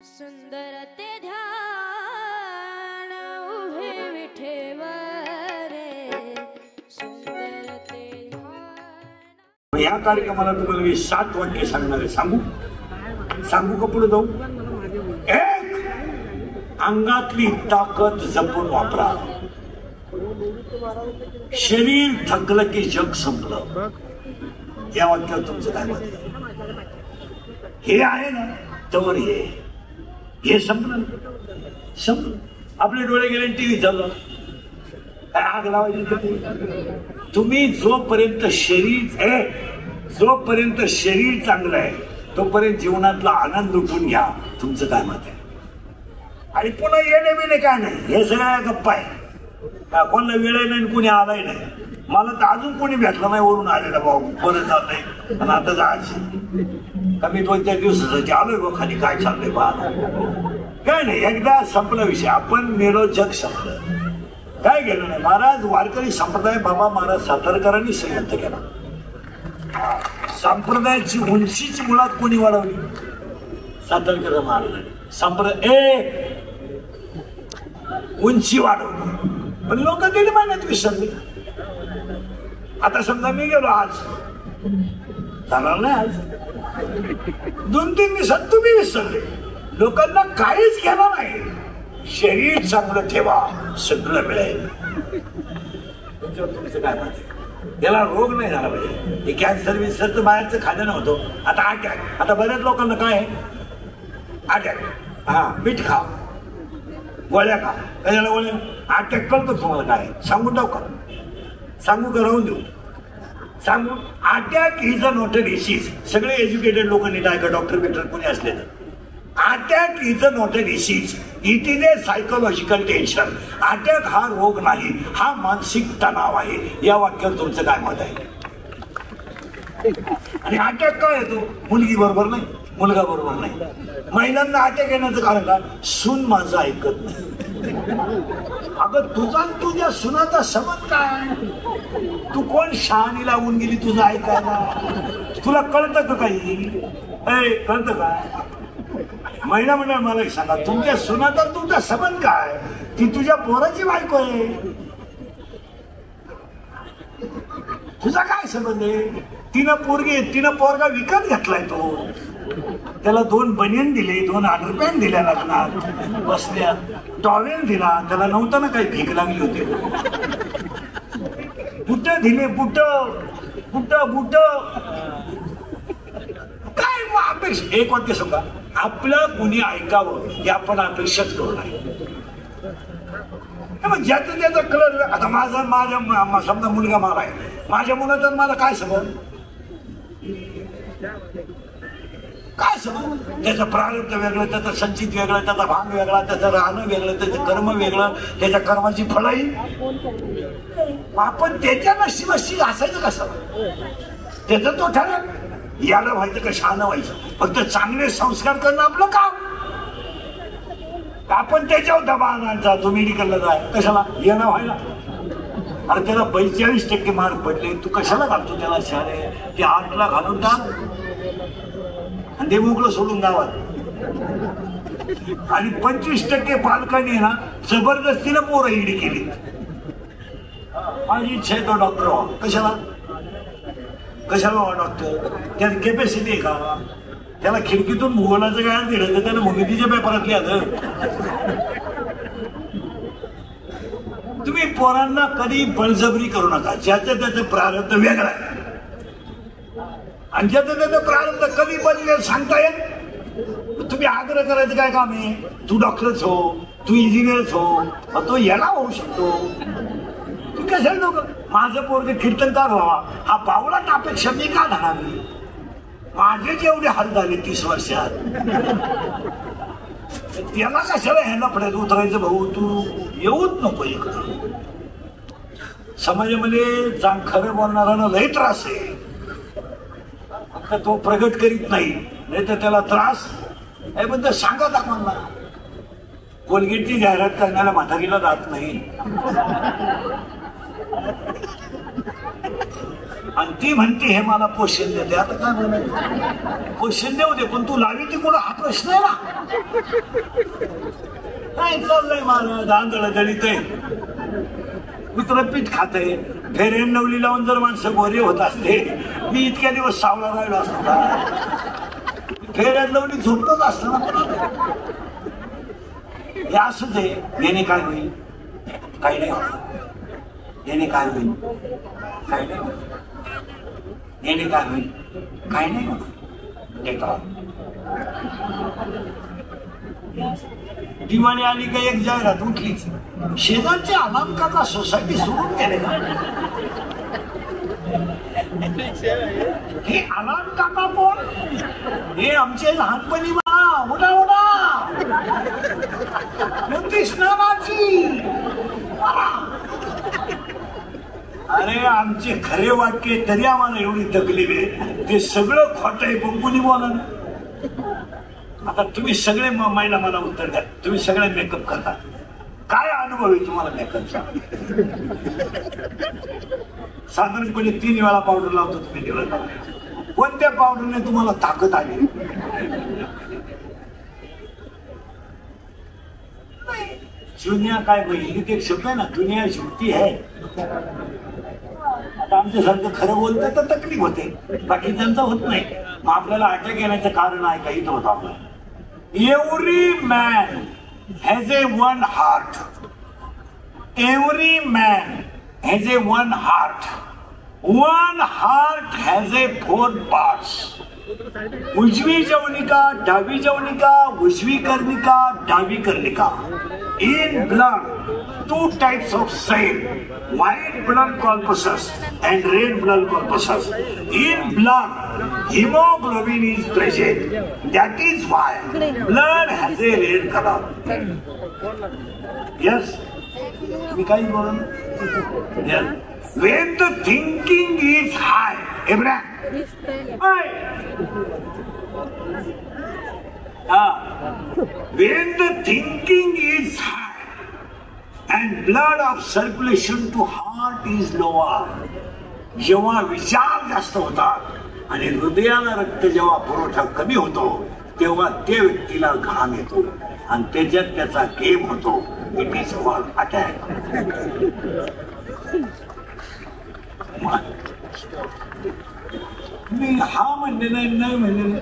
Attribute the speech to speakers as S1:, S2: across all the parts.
S1: सुंदर ते ध्यान उभे विठेवर सुंदर ते ध्यान।
S2: या कार्यक्रमाला तुम्हाला मी 7 वाक्य सांगणार आहे। सांगू का पुढे जाऊ? एक, अंगातली ताकद जपून वापरा। शरीर थकलं की जग संपलं। या वाक्यावर तुमचं काय मत आहे? हे आहे ना तवर हे संपलं। आपले डोळे गेले टीव्ही चाललं, काय आग लावायची? तुम्ही जोपर्यंत शरीर चांगलं आहे तोपर्यंत जीवनातला आनंद लुटून घ्या। तुमचं काय मत आहे? आणि पुन्हा येणे बिणे काय नाही, हे सगळ्या गप्पा आहे। कोणाला वेळ नाही, कोणी आलाय नाही। मला तर अजून कोणी भेटलं नाही वरून आलेला भाऊ, बरं चाललंय आणि आता जायचं कमी 2-4 दिवसासाठी आलोय बा खाली, काय चाललंय बा काय नाही। एकदा संपला विषय, आपण मेलो जग संपलं, काय गेलं नाही। महाराज वारकरी संप्रदाय बाबा महाराज सातारकरांनी संयुक्त केला। संप्रदायाची उंचीची मुळात कोणी वाढवली? सातारकर महाराज संप्रदाय उंची वाढवली, पण लोक दीड महिन्यात विसरले। आता समजा मी गेलो, आज जाणार नाही, आज 2-3 दिवसात तुम्ही विसरले। लोकांना काहीच घेणार नाही। शरीर चांगलं ठेवा, सगळं मिळेल। तुमचं काय मत? याला रोग नाही झाला पाहिजे। हे कॅन्सर विसरचं बाहेरचं खाणं नव्हतं, आता अटॅक। आता बऱ्याच लोकांना काय अटॅक, मीठ खा, गोळ्या खा, कशाला गोळ्या? अटॅक कळतो तुम्हाला काय? सांगून टाकू का? सांगू का राहून देऊ? सांगू, attack is a not a disease. सगळे एज्युकेटेड लोक नीट ऐका, डॉक्टर बिक्टर कोणी असले तर। Attack is a not a disease, it is a psychological tension. Attack हा रोग नाही, हा मानसिक तणाव आहे। या वाक्यावर तुमचं काय मत आहे? आणि अटॅक काय येतो? मुलगी बरोबर नाही, मुलगा बरोबर नाही। महिलांना अटॅक येण्याचं कारण काय? सून माझं ऐकत नाही। अगं तुझा तुझ्या सुनाचा संबंध काय? तू कोण शहाणी लागून गेली तुझं ऐकायला? तुला कळतं का काही? कळतं का? महिला मंडळ मला एक सांगा, तुमच्या सुनाचा तुमचा संबंध काय? ती तुझ्या पोराची बायको आहे, तुझा काय संबंध आहे? तिनं पोरगा विकत घेतलाय, तो त्याला 2 बनियन दिले, 2 अंडरपॅन्ट दिल्या लग्नात, बसल्या टॉवेल दिला, त्याला नव्हतं ना काही भीक लागली होती, बुट दिले, बुट काय अपेक्षा? एक वाक्य सांगा, आपलं कुणी ऐकावं हे आपण अपेक्षाच करू नये। ज्याचं त्याचा कलर, आता माझा समजा मुलगा मला आहे, माझ्या मुलाचा माझा काय संबंध? काय समज? त्याचं प्रारब्ध वेगळं, त्याचं संचित वेगळं, त्याचा भाग वेगळा, त्याचं राहणं वेगळं, त्याचं कर्म वेगळं, त्याच्या कर्माची फळही। आपण त्याच्या नशिबाशी असायचं कसं? त्याचं तो ठरेल, याला व्हायचं का शहाणं व्हायचं? फक्त चांगले संस्कार करणं आपलं काम। आपण त्याच्यावर दबा आणायचा, तो मेडिकलला जाय कशाला? येणं व्हायला। अरे त्याला 42% मार्क पडले, तू कशाला घालतो त्याला शाळे? ते 8ला घालून टाक आणि ते मोकळं सोडून गावात। आणि 25% पालकांनी ना जबरदस्तीनं पोरं इडी केली। माझी इच्छा आहे तो डॉक्टर व्हा, कशाला व्हा डॉक्टर? त्यात कॅपॅसिटी आहे का? त्याला खिडकीतून भूगोलाचं काय दिलं तर त्याला भूमितीच्या पेपरात लिहायचं। तुम्ही पोरांना कधी बळजबरी करू नका। ज्याचं त्याचं प्रारब्ध वेगळं आहे, आणि ज्याचं त्याचं प्रारब्ध कधी बदलेल सांगता येत। तुम्ही आग्रह करायचं काय काम आहे? तू डॉक्टरच हो, तू इंजिनियरच हो, तो याला होऊ शकतो, तू कशाला नको? माझं पोरग कीर्तनकार व्हावा, हा बावळाट अपेक्षा मी का धरावी? माझे जेवढे हाल झाले 30 वर्षात, त्याला कशाला ह्याला पडत उतरायचं? भाऊ तू येऊच नको इकडं। समाजामध्ये खरं बोलणारा लय त्रास आहे, फक्त तो प्रगट करीत नाही, नाही तर त्याला त्रास याबद्दल सांगा दाखवायला। कोलगेटची जाहिरात करण्याला म्हातारीला जात नाही। आणि ती म्हणते हे मला पोषण देते. आता काय म्हणायचं, पोषण देऊ दे पण तू लावी ती कुठं, हा प्रश्न आहे ना. काय चाललंय मला, दांदळ दळीत आहे, मित्र पीठ खाते, फेरे नवली लावून जर माणसं गोरे होत असते, मी इतक्या दिवस सावळा राहिलो असतो का? फेऱ्यात लावली झोपतच असतो ना. हे असंच आहे. याने काय होईल, काही नाही होत. याने काय होईल, काही नाही होत. याने काय होईल, काही नाही होत. दिवाळी आली का एक जाहिरात उठलीच, शेजारचे आलाम काका सोसायटी सोडून गेले का? हे आलाम काका कोण? हे आमचे लहानपणी बा उडा उडा मोठी स्नानाची. अरे आमचे खरे वाक्य तरी आम्हाला एवढी तकलीफ आहे, ते सगळं खोट आहे पण कुणी बोला ना. आता तुम्ही सगळे महिला मला उत्तर द्या, तुम्ही सगळे मेकअप करता, काय अनुभव आहे तुम्हाला मेकअपचा? साधारणपणे 3 वेळा पावडर लावतो तुम्ही दिवस. कोणत्या पावडरने तुम्हाला ताकद आली? दुनिया काय हिंदीत एक शब्द आहे ना, दुनिया झुकती है. आता आमच्यासारखं खरं बोलतं तर तकलीफ होते, बाकी त्यांचं होत नाही. मग आपल्याला अटॅक येण्याचं कारण आहे का? इथं होतं आपलं. Every man has a one heart. Every man has a one heart. One heart has a 4 parts. उजवी जवनिका, डावी जवनिका, उजवी कर्णिका, डावी कर्णिका. In blood, 2 types of cell, white blood corpuscles and red blood corpuscles. In blood, hemoglobin is present. That is why blood has a red color. Yes? Yes. When the thinking is high, Abraham. When the thinking is high and blood of circulation to heart is lower, जेव्हा विचार जास्त होतात आणि हृदयाला रक्त जेव्हा पुरवठा कमी होतो, तेव्हा त्या व्यक्तीला घाम येतो आणि त्याच्यात त्याचा गेम होतो. It is called attack. मी हा म्हणले नाही म्हणले.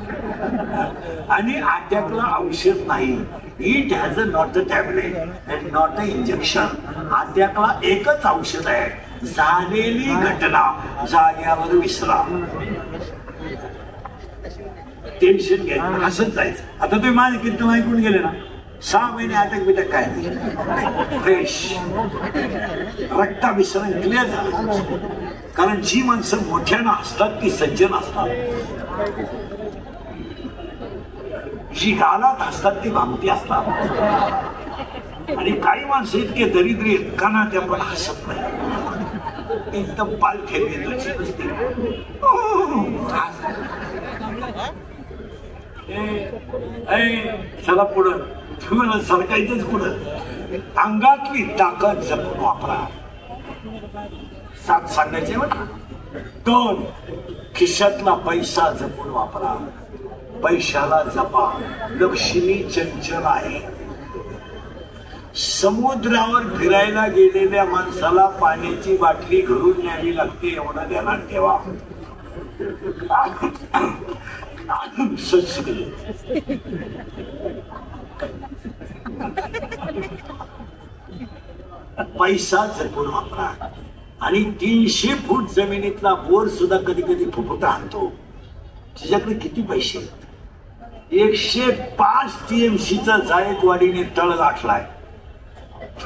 S2: आणि अटॅकला औषध नाही. It has a not a tablet and not a injection. अटॅकला एकच औषध आहे, झालेली घटना जाग्यावर विसरा. टेन्शन घ्यायचं, हसत जायचं. आता तुम्ही माझे कीर्तन ऐकून गेले ना, 6 महिने अटॅक बिटॅक काय नाही, फ्रेश रक्ताभिसरण क्लिअर झालं. कारण जी माणसं मोठ्यानं असतात ती सज्जन असतात, जी गालात असतात ती भामटी असतात. आणि काही माणसं इतके दरिद्री इतकाना त्या पण हसत नाही, एकदम पाल खेळली नसते. चला पुढं, तुम्हाला सरकायचंच पुढं. अंगातली ताकद जपून वापरा. 7 सांगायचे बघा. 2, खिशातला पैसा जपून वापरा. पैशाला जपा. लक्ष्मी चंचल आहे. समुद्रावर फिरायला गेलेल्या माणसाला पाण्याची बाटली घरून न्यावी लागते, एवढं ध्यानात ठेवा. पैसा जपून वापरा. आणि 300 फूट जमिनीतला बोर सुद्धा कधी कधी फुफुटा आणतो. तुझ्याकडे किती पैसे? 105 TMCचा जायकवाडीने तळ गाठलाय.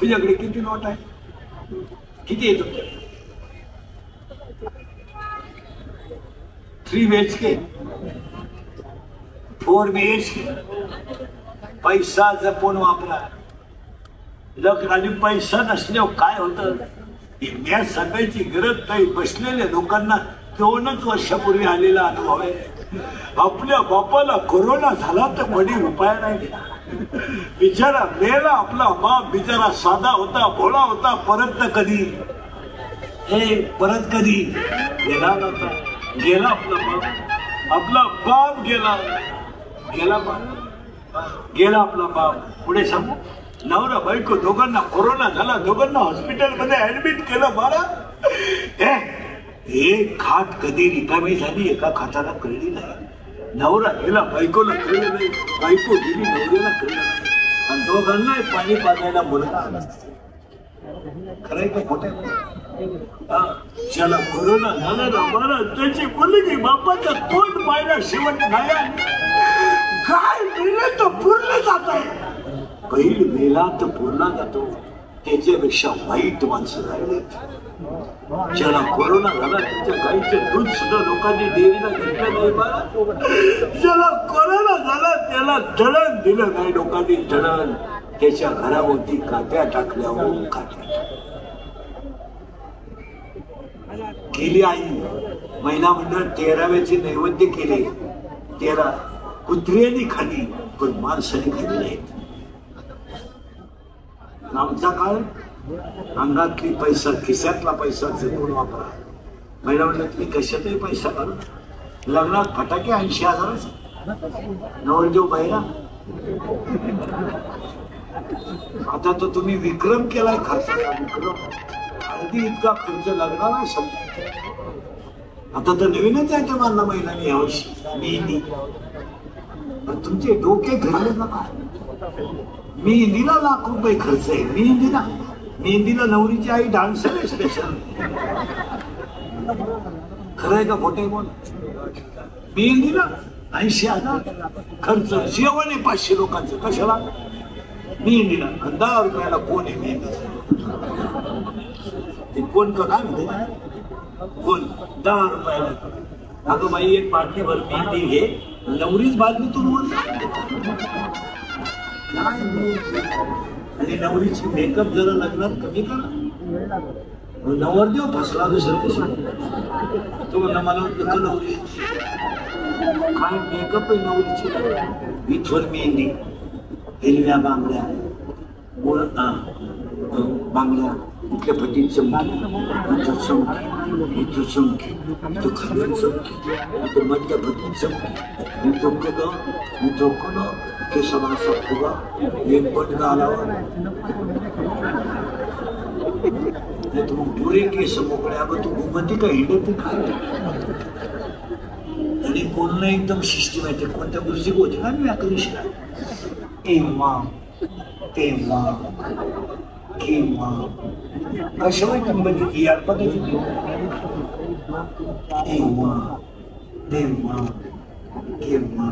S2: तुझ्याकडे किती नोट आहे? किती येतो? 3 BHK, 4 BHK. पैसा जपून वापरा. आणि पैसा नसल्यावर काय होतं? या सांगायची गरज नाही. बसलेल्या लोकांना 2च वर्षापूर्वी आलेला अनुभव आहे. आपल्या बापाला कोरोना झाला तर कोणी उपाय नाही दिला. बिचारा मेला. आपला बाप बिचारा साधा होता, भोळा होता, परत तर कधी. हे परत कधी गेला नव्हता. गेला आपला बाप गेला आपला बाप. पुढे सांग. नवरा बायको दोघांना कोरोना झाला, दोघांना हॉस्पिटलमध्ये ऍडमिट केलं. बरं एक खाट कधी रिकामी झाली एका खाटाला कळली नाही. नवरा गेला बायकोला कळलं नाही, बायको गेली नवऱ्याला कळलं नाही, आणि दोघांना पाणी पाजायला मुलगा आला. खरंय का खोटं? ज्याला कोरोना झाला ना मला त्याची मुलगी बापाचं तोंड पाहिला शेवट नाही. काय मेलं तर पुरलं जात आहे. बैल मेला तर पुरला जातो, त्याच्यापेक्षा वाईट माणसं राहिलेत. ज्याला कोरोना झाला त्याच्या गाईचं दूध सुद्धा लोकांनी डेअरीला घेतलं नाही. बाळा ज्याला कोरोना झाला त्याला दळण दिलं नाही लोकांनी. दळण त्याच्या घराभोवती काट्या टाकल्या. हो काट्या केली. आई महिला मंडळ 13व्याचे नैवेद्य केले. 13 कुत्र्यांनी खाली पण माणसाने खाली नाहीत. आमचा काळ अंगातली पैसा खिशातला पैसा जपून वापरा. महिला म्हणलं तुम्ही कशातही पैसा काढू. लग्नात फटाके 80,000. नवरदेव बाहेर. आता तर तुम्ही विक्रम केलाय खर्चाचा. विक्रम अगदी इतका खर्च लागणार नाही समजा. आता तर नवीनच आहे तुम्हाला महिलांनी यावर्षी मेहंदी. पण तुमचे डोके घडले ना काय. मेहंदीला ₹1,00,000 खर्च आहे. मेहंदीला नवरीची आई डान्सर आहे स्पेशल. खरंय का खोटे बोल. मेहंदीला 80,000 खर्च. जेवण आहे 500 लोकांचं. कशाला? मेहंदीला. 10 रुपयाला कोण आहे मेहंदी? ते कोण का काय म्हणते कोण? 10 रुपयाला. अगं बाई एक बाटलीभर मेहंदी घे. नवरीच बादलीतून वर आणि नवरीची मेकअप जरा लग्नात कमी करा. नवरदेव फसला दुसरं कसं. तो म्हणला मला वाटलं नवरी काय मेकअप आहे नवरीची. इथवर मेहंदी, हिरव्या बांगड्या, बांगड्या, इथल्या फटीत चमकी, इथं चमकी, इथं चमकी, इथं खाली चमकी, इथं मधल्या फटीत चमकी, इथं कलं, केसाला असा फुगा, एक बटगा आलावा. नाही तर मग पुरे केस मोकळे. अगं तू घुमती का हिंडती काय. आणि कोण एकदम शिस्ती माहिती. कोणत्या गुरुजी होते ना मी व्याकरण तेव्हा केव्हा कशावर गणपती यार पद्धती तेव्हा केव्हा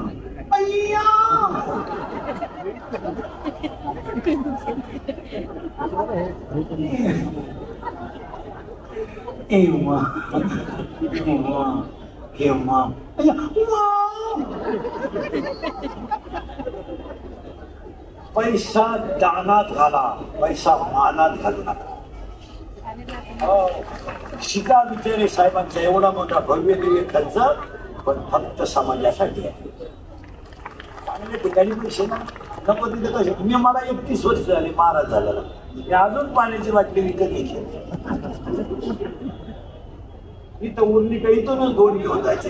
S2: केव्हा पैसा दानात घाला, पैसा मानात घालू नका. शिका बिचारे साहेबांचा एवढा मोठा भव्य दिव्य खर्च, पण फक्त समाजासाठी आहे. चांगल्या ठिकाणी पैसे नको तिथे कसे. मी मला 31 वर्ष झाली महाराज झालेला. मी अजून पाण्याची बाटली विकत घेतली. इथं उरली का इथूनच 2 घेऊन जायचे.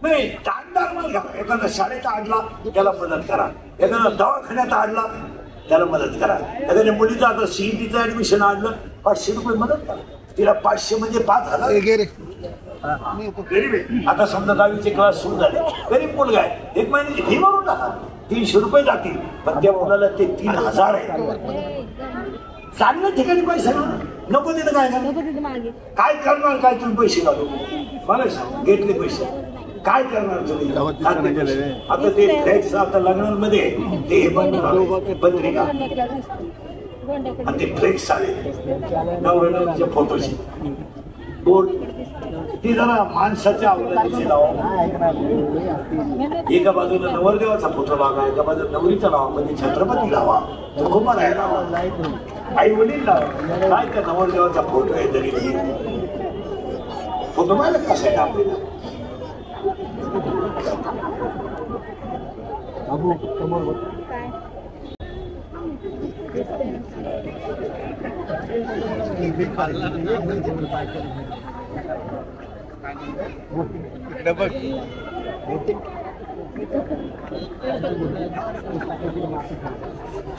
S2: नाही ताणदार मग घ्या. एखादा शाळेत आडला त्याला मदत करा. एखादा दवाखान्यात आडला त्याला मदत करा. एखाद्या मुलीचं आता CETचं ऍडमिशन आणलं 500 रुपये मदत करा. तिला 500 म्हणजे 5,000. गरीब आहे. आता समजा 10वीचे क्लास सुरू झाले. गरीब मुलगा आहे. 1 महिन्याची फी भरून टाका. 300 रुपये जातील. पण त्या मुलाला ते 3,000 आहे. चांगल्या ठिकाणी पैसा नको तिथं काय करणार. काय तुम्ही पैसे घालू मला सांग. घेतले पैसे काय करणार तुम्ही. आता ते फ्लेक्स आता लग्नांमध्ये ते हे पत्रिका आणि ते फ्लेक्स आले नवऱ्याच्या फोटोची बोर्ड. ती जरा माणसाच्या आवडीची लावा. एका बाजूला नवरदेवाचा फोटो लावा, एका बाजूला नवरीचा लावा, म्हणजे छत्रपती लावा, तुकोबा लावा, आई वडील लावा. काय त्या नवरदेवाचा फोटो आहे तरी फोटो पाहिलं कसं आहे आपल्याला.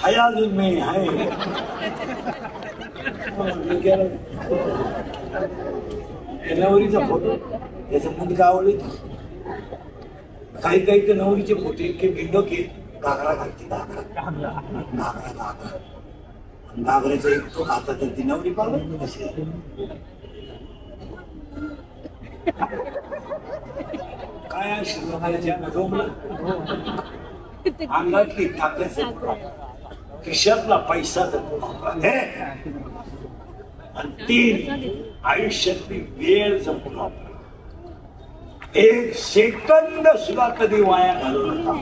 S2: हाय अजून मी हाय नवरीचा फोटो त्याचं मुलगा आवडली काही काही तर नवरीचे फोटो इतके भिंडो की घागरा घालते घागऱ्याचा एक तो खाता तर ती नवरी पाहिजे कशी काय श्रीमंताच्या अंगातली ताकद खिशातला पैसा जपून हे आणि 3 आयुष्यातली वेळ जपून वापरा. एक सेकंद सुद्धा कधी वाया घालू नका.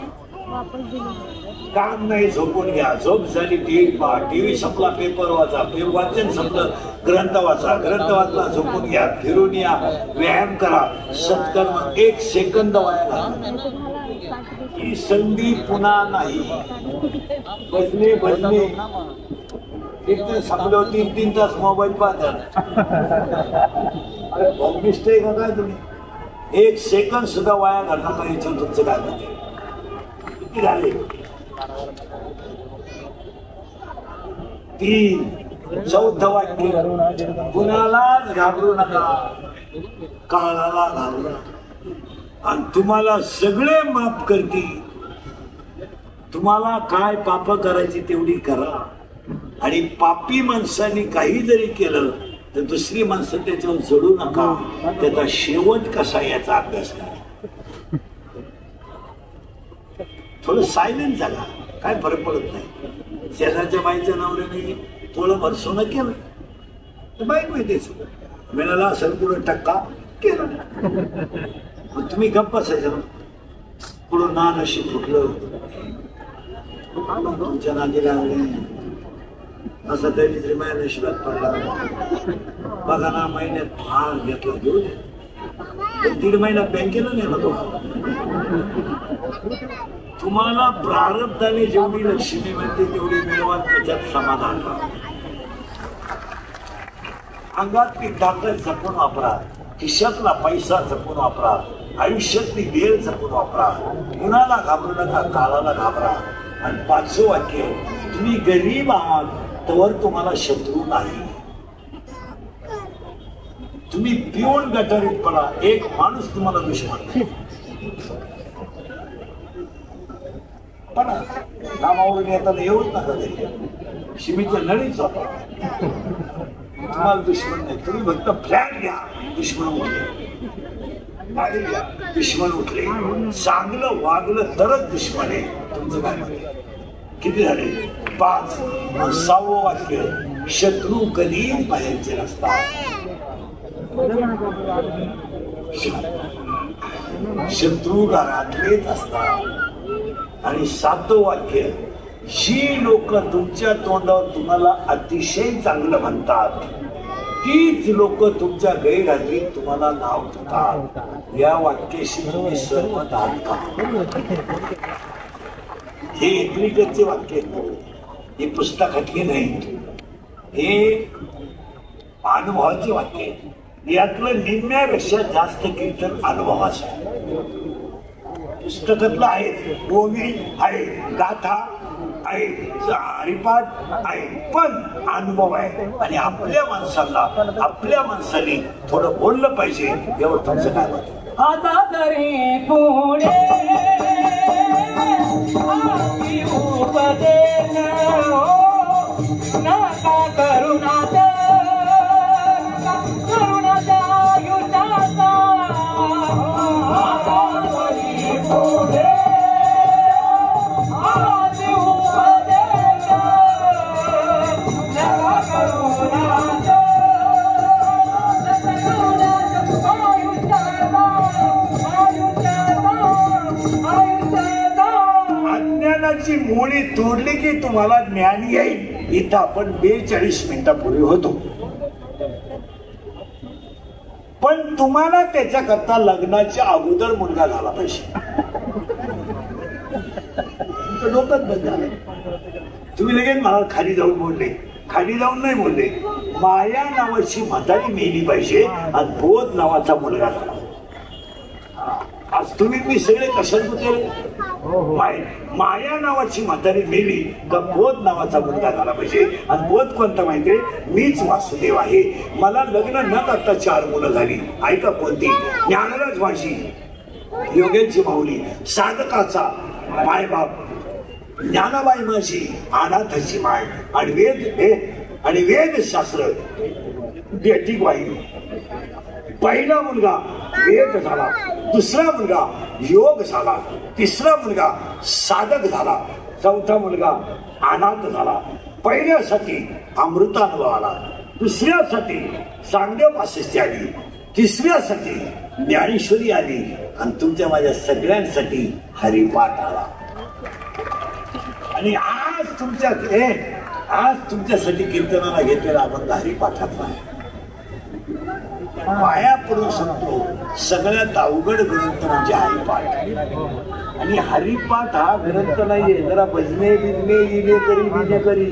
S2: काम नाही झोपून घ्या. झोप झाली टीव्ही पहा. टीव्ही संपला पेपर वाचा. वाचन संपलं ग्रंथ वाचा. ग्रंथ वाचला झोपून घ्या. फिरून या. व्यायाम करा. सत्कर्म. एक सेकंद वाया घालू. ही संधी पुन्हा नाही. बसले एक तर समजा 3 तास मोबाईल पाहतात. मिस्टेक का काय तुम्ही एक सेकंद सुद्धा वाया घालणार नाही. याच्यावर तुमचं काय म्हणजे किती झाले 3 चौथं वाक्य कुणालाच घाबरू नका. काळाला घाबरा आणि तुम्हाला सगळे माफ करतील. तुम्हाला काय पाप करायची तेवढी करा. आणि पापी माणसाने काही जरी केलं तर दुसरी माणसं त्याच्यावर जडू नका. त्याचा शेवट कसा याचा अभ्यास करा. थोडं सायलेंट झाला काय फरक पडत नाही. शेजारच्या बाईच्या नवऱ्याने थोडं भर सोनं केलं तर बाईक माहितीच मिळाला असेल पुढे टक्का केलं. तुम्ही गप्प असायचं पुढं ना नशीब फुटलं तुमच्या नादी लागले असा तरी माझ्या नशिबात पडला. बघा ना महिन्यात फार घेतला घेऊन 1.5 महिन्यात बँकेला नेला तो. तुम्हाला प्रारब्धाने जेवढी लक्ष्मी मिळते तेवढी मिळवा. त्याच्यात समाधान राहा. अंगातली ताकद जपून वापरा. खिशातला पैसा जपून वापरा. आयुष्यातली वेळ जपून वापरा. कुणाला घाबरू नका. काळाला घाबरा. आणि 5वं वाक्य तुम्ही गरीब आहात तर तुम्हाला शत्रू नाही. तुम्ही पिऊन गटारीत पडा. एक माणूस तुम्हाला दुश्मन पण कामावरून येताना येऊच नका. तरी शिमीचं नळीच वापरा. तुम्हाला दुश्मन नाही. तुम्ही फक्त फ्लॅट घ्या. दुश्मन उठले गाडी घ्या. दुश्मन उठले. चांगलं वागलं तरच दुश्मन आहे. तुमचं काय किती झाले 5. 6वं वाक्य शत्रू कधीच बाहेरचे नसतात. शत्रू घरातलेच असतात. आणि 7वं वाक्य जी लोक तुमच्या तोंडावर तुम्हाला अतिशय चांगलं म्हणतात तीच लोक तुमच्या गैरहजेरीत तुम्हाला नाव ठेवतात. या वाक्याशी तुम्ही सहमत आहात का? हे एप्रिकचे वाक्य हे पुस्तकातले नाहीत. हे अनुभवाचे वाक्य. यातलं निम्म्यापेक्षा जास्त कीर्तन अनुभवाचं आहे. पुस्तकातलं आहे. ओवी आहे. गाथा आहे. हरिपाठ आहे. पण अनुभव आहे. आणि आपल्या माणसाने थोडं बोललं पाहिजे. एवढं तुमचं काय म्हणतं.
S3: आता तरी पुढे उपदेश नका करुणाचा युताचा. आता तरी पुढे उपदेश नका करुणाचा
S2: अज्ञानाची मुळी तोडली की तुम्हाला ज्ञान येईल. इथं आपण 42 मिनिटापूर्वी होतो. पण तुम्हाला त्याच्याकरता लग्नाच्या अगोदर मुलगा झाला पाहिजे. डोक्यात बंद झालं. तुम्ही लगेच मला खाली जाऊन बोलले. खाली जाऊन नाही बोलले. माया नावाची म्हातारी मेली पाहिजे आणि बोध नावाचा मुलगा झाला. आज तुम्ही मी सगळे कशात होते? माया नावाची म्हातारी मेली का बोध नावाचा मुलगा झाला पाहिजे. आणि बोध कोणता माहितीये? मीच वासुदेव आहे. मला लग्न न करता 4 मुलं झाली. ऐका कोणती? ज्ञानराज माझी, योगेंची माऊली, साधकाचा मायबाप, ज्ञानाबाई माझी, अनाथाची माय, आणि वेदशास्त्र बेटी वाहिनी. पहिला मुलगा वेद झाला, दुसरा मुलगा योग झाला, तिसरा मुलगा साधक झाला, चौथा मुलगा अनाथ झाला. पहिल्यासाठी अमृतानुभव आला, दुसऱ्यासाठी चांगदेव वासिष्ठी आली, तिसऱ्यासाठी ज्ञानेश्वरी आली आणि तुमच्या माझ्या सगळ्यांसाठी हरिपाठ आला. आणि आज तुमच्यासाठी कीर्तनाला घेतलेला अभंग हरिपाठातला आहे. पाया पडून सांगतो, सगळ्यात अवघड ग्रंथ म्हणजे हरिपाठ. आणि हरिपाठ हा ग्रंथ नाहीये जरा भजने बिजने इले करी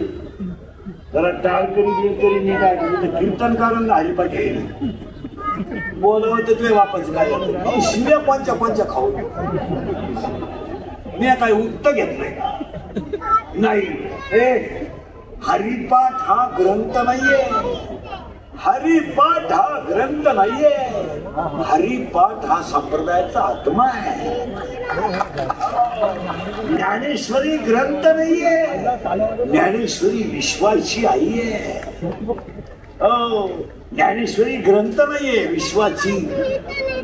S2: जरा टाळ करी निघाय. कीर्तनकारांना हरिपाठ येईल, बोलवत तुझे वापस काय शिव्या पंचा खाऊ. मी काय उत्तर घेतलंय नाही. हरिपाठ हा ग्रंथ नाहीये, हरिपाठ हा ग्रंथ नाहीये, हरिपाठ हा संप्रदायाचा आत्मा आहे. ज्ञानेश्वरी ग्रंथ नाहीये, ज्ञानेश्वरी विश्वाची आई आहे. ज्ञानेश्वरी ग्रंथ नाहीये, विश्वाची.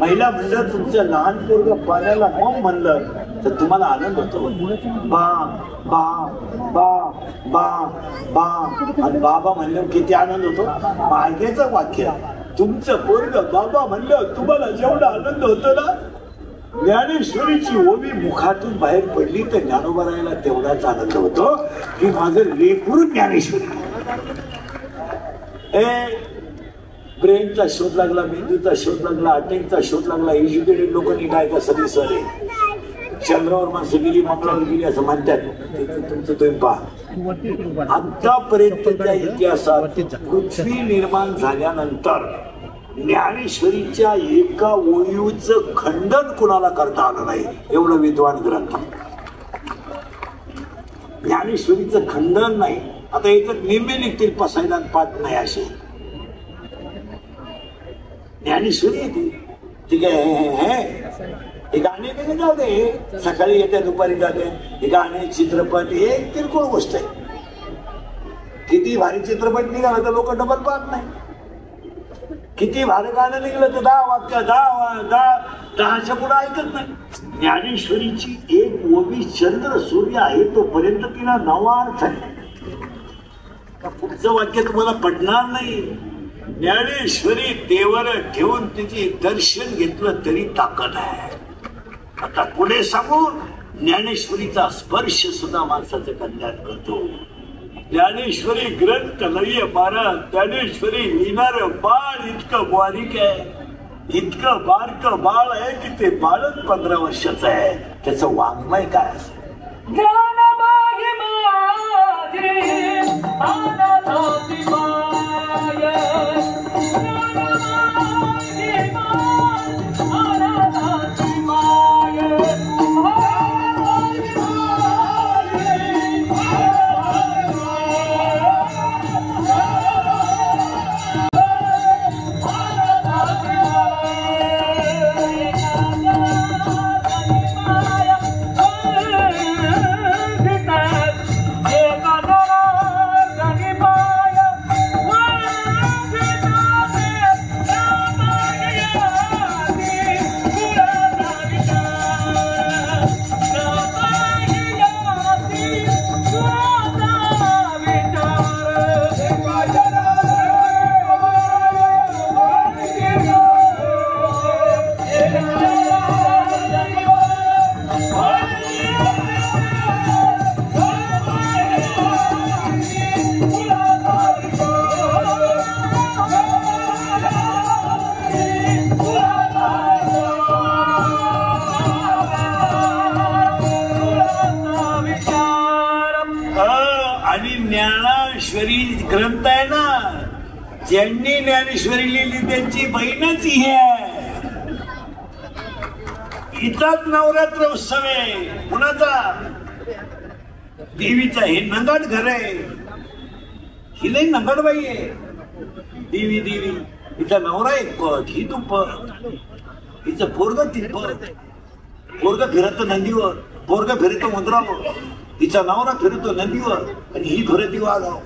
S2: महिला म्हणलं तुमचं लहान पोरग पाण्याला मग म्हणलं तर तुम्हाला आनंद होतो. बा बा बा बा बा आणि बाबा म्हणलं किती आनंद होतो. मार्गेचं वाक्य, तुमचं पोरग बाबा म्हणलं तुम्हाला जेवढा आनंद होतो ना, ज्ञानेश्वरीची ओवी मुखातून बाहेर पडली तर ज्ञानोबरायला तेवढाच आनंद होतो की माझं लेकरू ज्ञानेश्वरी. ब्रेनचा शोध लागला, मेंदूचा शोध लागला, अटेकचा शोध लागला. एज्युकेटेड लोकांनी काय का सगळी सर आहे. चंद्रावर माणसं गेली, मंगळावर गेली असं म्हणतात. तुमचं तुम्ही पहा, आतापर्यंतच्या इतिहासात पृथ्वी निर्माण झाल्यानंतर ज्ञानेश्वरीच्या एका ओवीचं खंडन कुणाला करता आलं नाही. एवढं विद्वान ग्रंथ. ज्ञानेश्वरीचं खंडन नाही. आता याच्यात निम्मे निघतील, पसायदान पाठ नाही असे. ज्ञानेश्वरी येते ती काय हे गाणे नाही जाऊ दे, सकाळी येते दुपारी जाते. हे गाणे चित्रपट हे किरकोळ गोष्ट आहे. किती भारी चित्रपट निघाला तर लोक डबल पाहत नाही. किती भारी गाणं निघलं तर 10 वाक्य 10च्या पुढे ऐकत नाही. ज्ञानेश्वरीची एक ओवी चंद्र सूर्य आहे तोपर्यंत तिला नवा अर्थ आहे. पुढचं वाक्य तुम्हाला पडणार नाही. ज्ञानेश्वरी देवर ठेवून तिचे दर्शन घेतलं तरी ताकद आहे. आता पुढे सांगू, ज्ञानेश्वरीचा स्पर्श सुद्धा माणसाचं कल्याण करतो. ज्ञानेश्वरी ग्रंथ नाहीये महाराज, ज्ञानेश्वरी लिहिणार बाळ इतकं बारीक आहे, इतकं बारक बाळ आहे की ते बाळच 15 वर्षाचं आहे. त्याचं वाङ्मय काय असं ज्यांनी ज्ञानेश्वरी लिहिली त्यांची बहीणच ही आहे. इथंच नवरात्र उत्सव आहे. कुणाचा? देवीचा. हे नंगाट घर आहे. ही नाही नंगाटबाई आहे. देवी देवी. हिचा नवरा एक पट, ही दुप्पट. हिचं पोरग तिप्पट. पोरग फिरत नंदीवर, पोरग फिरत उंदरावर, हिचा नवरा फिरतो नंदीवर आणि ही फिरती वाघावर.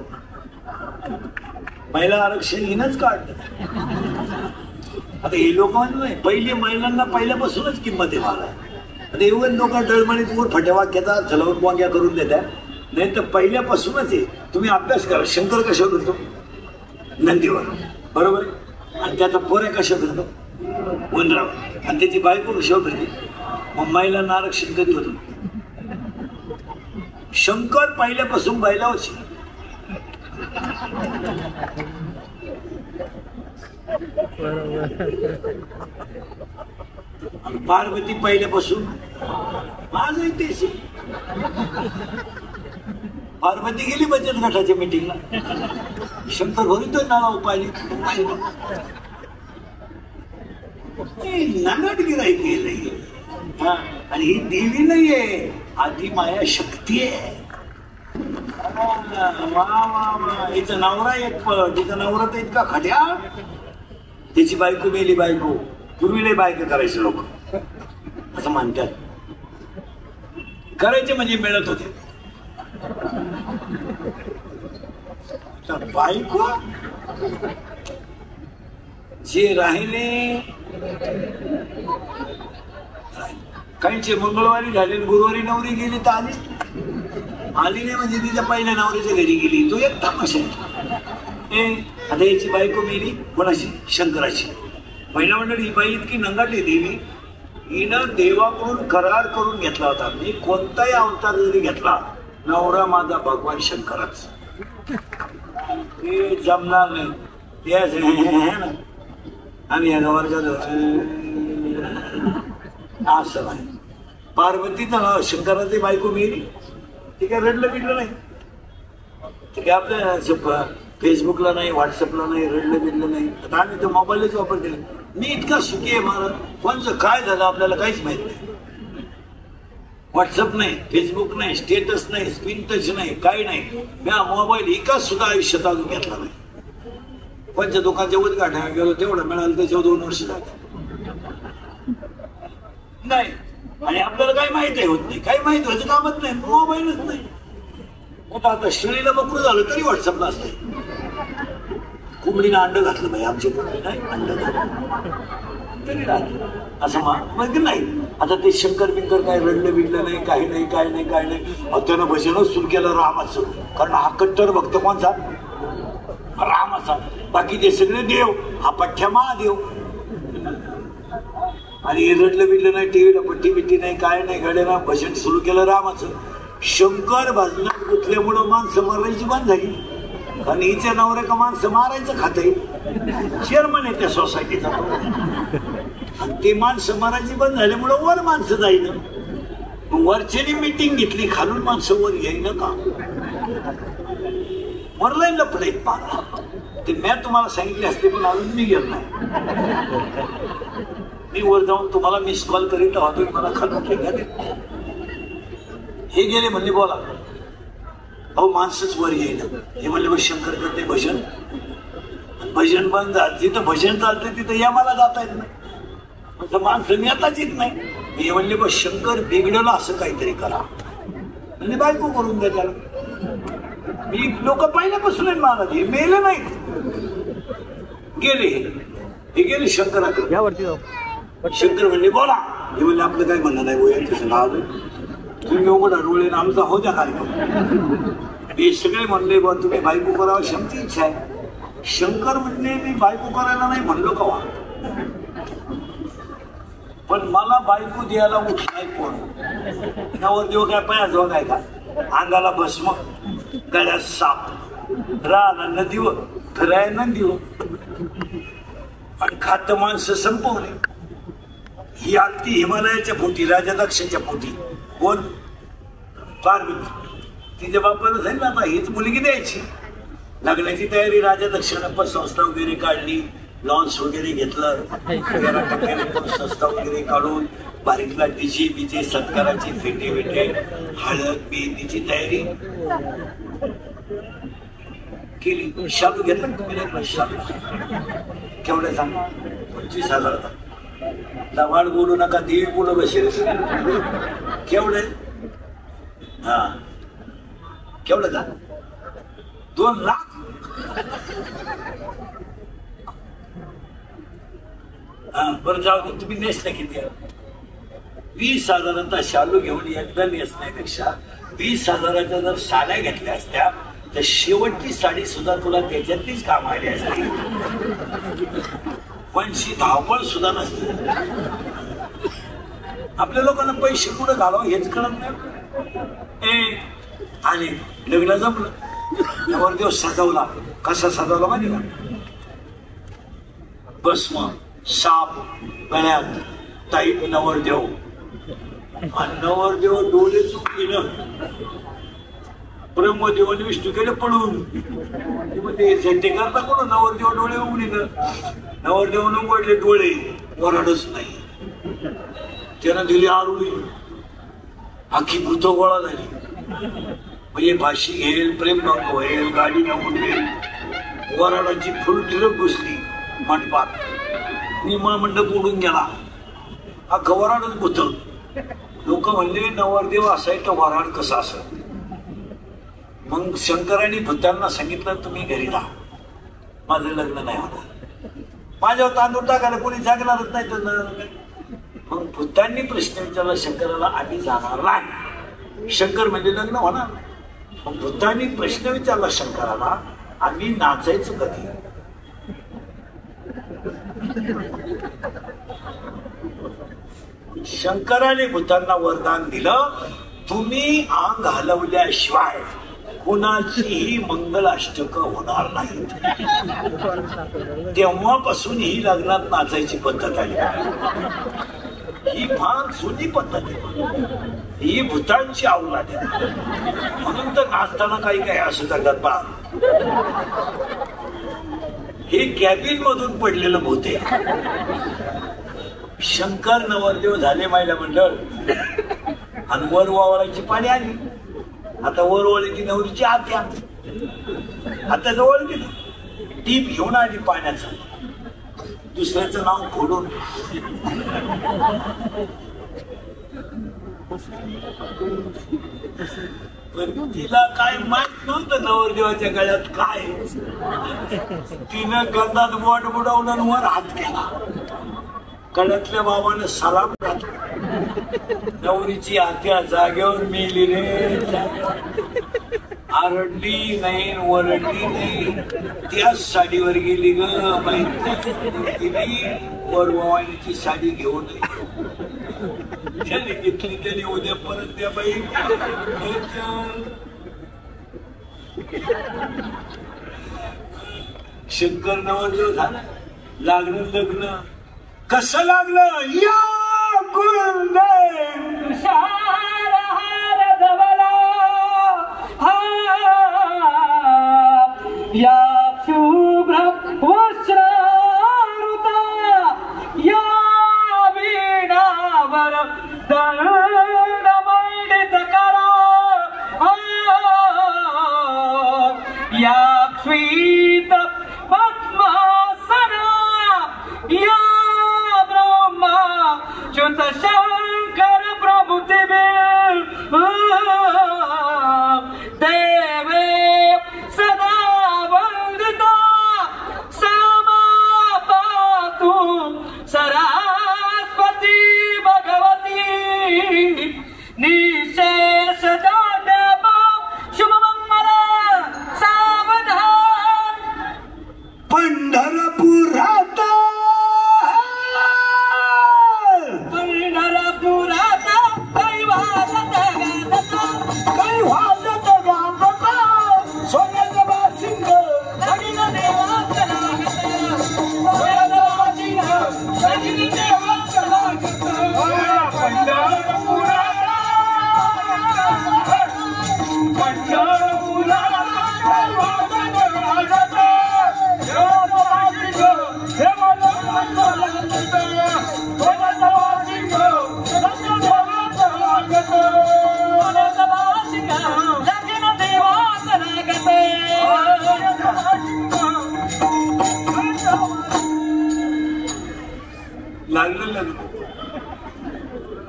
S2: महिला आरक्षण हिनच काढलं. आता हे लोक नाही, पहिले महिलांना पहिल्यापासूनच किंमत आहे मला. आता एवढं लोक डळमणीत वर फट्या वाक्याचा चलवत वाक्या करून देतात. नाही तर पहिल्यापासूनच आहे. तुम्ही अभ्यास करा. शंकर कशावर फिरतो? नंदीवर, बरोबर आहे. आणि त्याचा पोऱ्या कशा फिरतो? उंदरावर. आणि त्याची बायको कशावर फिरते? मग महिलांना आरक्षण कधी होतं? शंकर पहिल्यापासून बैलावरची. पार्वती पहिल्यापासून माझं तेच. पार्वती गेली बचत गटाच्या मीटिंगला. शंकर भरितोय नाव पाहिजे. नागाट गिराई केलंय. आणि ही देवी नाहीये, आधी माया शक्ती आहे. हिचा नवरा एक पट, तिचा नवरा तर इतका खट्या. त्याची बायको मेली. बायको पूर्वीला बायको करायचे लोक असं म्हणतात. करायचे म्हणजे मिळत होते. बायको जे राहिले, काहींचे मंगळवारी झाले, गुरुवारी नवरी गेली तर आली नाही. म्हणजे तिच्या पहिल्या नवरीच्या घरी गेली. तो एक तमाशा. आता याची बायको मेली. कोणाची? शंकराची. महिला मंडळी. ही बाई इतकी नंगाटली देवी, हिनं देवाकडून करार करून घेतला होता. मी कोणताही अवतार जरी घेतला, नवरा माझा भगवान शंकरच. ते जमणार नाही. आम्ही या वर्गात असं नाही. पार्वतीचं नाव शंकराची बायको मेली. ते काय रडलं बिडलं नाही. ते काय आपल्या फेसबुकला नाही, व्हॉट्सअपला नाही, रडलं बिडलं नाही. आता आम्ही तो मोबाईलच वापर केला. मी इतका सुखी आहे. मला कोणचं काय झालं आपल्याला काहीच माहित नाही. व्हॉट्सअप नाही, फेसबुक नाही, स्टेटस नाही, स्क्रीन टच नाही, काही नाही. मी मोबाईल एकाच सुद्धा आयुष्यात अजून घेतला नाही. कोणत्या दुकानच्या उद्घाटनाला गेलो तेवढं मिळालं, त्याच्यावर 2 वर्ष झालं नाही. आणि आपल्याला काही माहिती होत नाही. काही माहिती व्हायचं कामच नाही. मोबाईलच नाही. आता शेळीला बकरू झालं तरी व्हॉट्सअपला असते. कोंबडीनं अंड घातलं बाई, आमची कोंबडी नाही अंड तरी राहते असं मग नाही. आता ते शंकर बिंकर काय रडलं बिडलं नाही, काही नाही, काय नाही, काय नाही. त्यानं भजनच सुरू केलं रामाचं. कारण हा कट्टर भक्त कोणचा? रामाचा. बाकीचे सगळे देव, हा पठ्ठ्या महादेव. आणि हे रडलं बिडलं नाही, टीव्हीला पट्टी बिट्टी नाही, काय नाही, घडे ना. भजन सुरू केलं रामाचं. शंकर भजनात गुंतल्यामुळं माणसं मारायची बंद झाली. कारण हिच्या नवऱ्या का माणसं मारायचं खाते. चेअरमन आहे त्या सोसायटीचा. आणि ते माणसं मारायची बंद झाल्यामुळं वर माणसं जाईन. वरच्यानी मिटिंग घेतली, खालून माणसं वर येईन का? वरलाय लपडे पाहा. ते मी तुम्हाला सांगितले असते पण अजून मी गेलो नाही. मी वर जाऊन तुम्हाला मिस कॉल करीत आहोत. तुम्ही मला खालून हे गेले म्हणले बोला. अहो माणसंच वर येईन. हे म्हणले बस शंकर करते भजन. भजन बंद झालं. जिथं भजन चालते तिथं या मला जाता येत नाही. म्हटलं माणसं मी आताच येत नाही. हे म्हणले बस शंकर बिघडलं असं काहीतरी करा. म्हणजे बायको करून द्या त्याला. मी लोक पहिल्यापासून महाराज हे मेले नाहीत. गेले हे गेले शंकराकडे. शंकर म्हणले बोला. हे म्हणले आपलं काय म्हणणं नाही. वयाचं नाव तुम्ही एवढा डोळे आमचा हो द्या कार्यक्रम. हे सगळे म्हणले बा तुम्ही बायको करावं क्षमती इच्छा आहे. शंकर म्हणले मी बायको करायला नाही म्हणलो कवा, पण मला बायको द्यायला उठ नाही कोण. नवरदेव काय पायाजवळ काय का? अंगाला भस्म, गळ्यात साप, राहणार नदीवर, फिराय नदीवर. आणि खात माणसं संपवणे. ही आलती हिमालयाच्या पोटी, राजा दक्षाच्या पोटी. कोण? पार्वती. तिच्या बापाला सांगितलं आता हीच मुलगी द्यायची. लग्नाची तयारी राजा दक्षिणप्पा संस्था वगैरे काढली, लॉन्स वगैरे घेतलं, 13% संस्था वगैरे काढून बारीकला डीजे बीजे सत्काराची फेटे बिटे हळद मेहंदीची तयारी केली. शालू घेतला तुम्ही नाही? शालू केवढ्याचा? 25,000. लवाड बोलू नका, देवी बोलू बसेल. केवढे? हा केवढ्याचा? 2 लाख. हा बरं जाऊ दे, तुम्ही नेसल्या किती? 20,000चा शालू घेऊन एकदा नेसण्यापेक्षा 20,000च्या जर साड्या घेतल्या असत्या तर शेवटची साडी सुद्धा तुला त्याच्यातलीच काम आली असती, पण शी धावपळ सुद्धा नसते. आपल्या लोकांना पैसे कुठं घालावं हेच कळत नाही. आणि लग्न जमलं, नवरदेव सजवला. कसा सजवला माहिती का? भस्म, साप गळ्यात, टाईट नवरदेव. आणि नवरदेव डोळे चुकले, ब्रह्मदेवाने विष्णू केले पडून. ते करता कोण? नवरदेव डोळे उघडले, नवरदेवानं उघडले डोळे, वराडच नाही. त्यानं दिली आरुळी, आखी भूत गोळा झाली. म्हणजे भाशी घेईल, प्रेमभंग होईल, गाडी न उडवेल, वराडाची फुल ट्रक घुसली मंडपात, निमा मंडप उडून गेला. हा वराडच भूत. लोक म्हणले नवरदेव असाय तर वराड कसं असं. मग शंकराने भूतांना सांगितलं तुम्ही घरी जा, माझं लग्न नाही होणार, माझ्यावर तांदूळ टाकायला कोणी जागणारच नाही. तर मग भूतांनी प्रश्न विचारला शंकराला, आम्ही जाणार नाही. शंकर म्हणजे लग्न होणार नाही. मग भूतांनी प्रश्न विचारला शंकराला, आम्ही नाचायचं कधी? शंकराने भूतांना वरदान दिलं, तुम्ही अंग हलवल्याशिवाय कुणाचीही मंगलाष्टक होणार नाहीत. तेव्हापासून ही लग्नात नाचायची पद्धत आली. ही फार जुनी पद्धत आहे, ही भूतांची अवलाद आहे. म्हणून तर नाचताना काही असं करतात बा, हे कॅबिन मधून पडलेलं भूत आहे. शंकर नवरदेव झाले महिला मंडळ, आणि वर वावराची पाणी आली. आता वर वळीची नवरीची आत्या आता जवळ गेली, टीप घेऊन आली पाण्याचं, दुसऱ्याचं नाव खोडून. पण तिला काय माहित नव्हतं नवरदेवाच्या गळ्यात काय. तिनं गंधात बोट बुडवलं, वर हात केला. गळ्यातल्या बाबाने सलाम घातला. नवरीची आत्या जागेवर मेली रे. आरडली नाही, ओरडली नाही, त्याच साडीवर गेली ग बाई. वर वावाणीची साडी घेऊन ज्याने घेतली त्याने उद्या परत द्या बाई. शंकर नवरदेव झाला, लागलं लग्न. कसं लागलं? या कुंदे
S3: तुषार हार धवला, या शुभ्र वस्त्रावृता, या वीणावर दंड मंडित करा, या श्वेत पद्मासना, या च्युत शंकर प्रभुतिबीर देवे सदा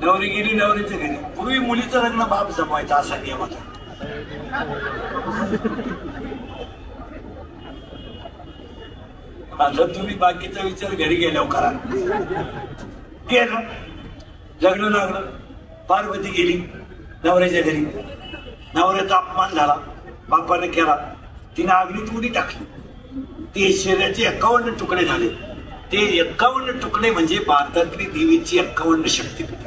S2: नवरी गेली नवरीच्या घरी. पूर्वी मुलीचं लग्न बाप जमवायचा असा नियम होता. आता तुम्ही बाकीचा विचार घरी गेल्यावर करा. गेलं लग्न लागलं, पार्वती गेली नवऱ्याच्या घरी. नवऱ्याचा अपमान झाला, बापाने केला. तिने अग्नीत उडी टाकली. ते शरीराचे 51 तुकडे झाले. ते 51 तुकडे म्हणजे भारतातली देवीची 51 शक्तीपीठ.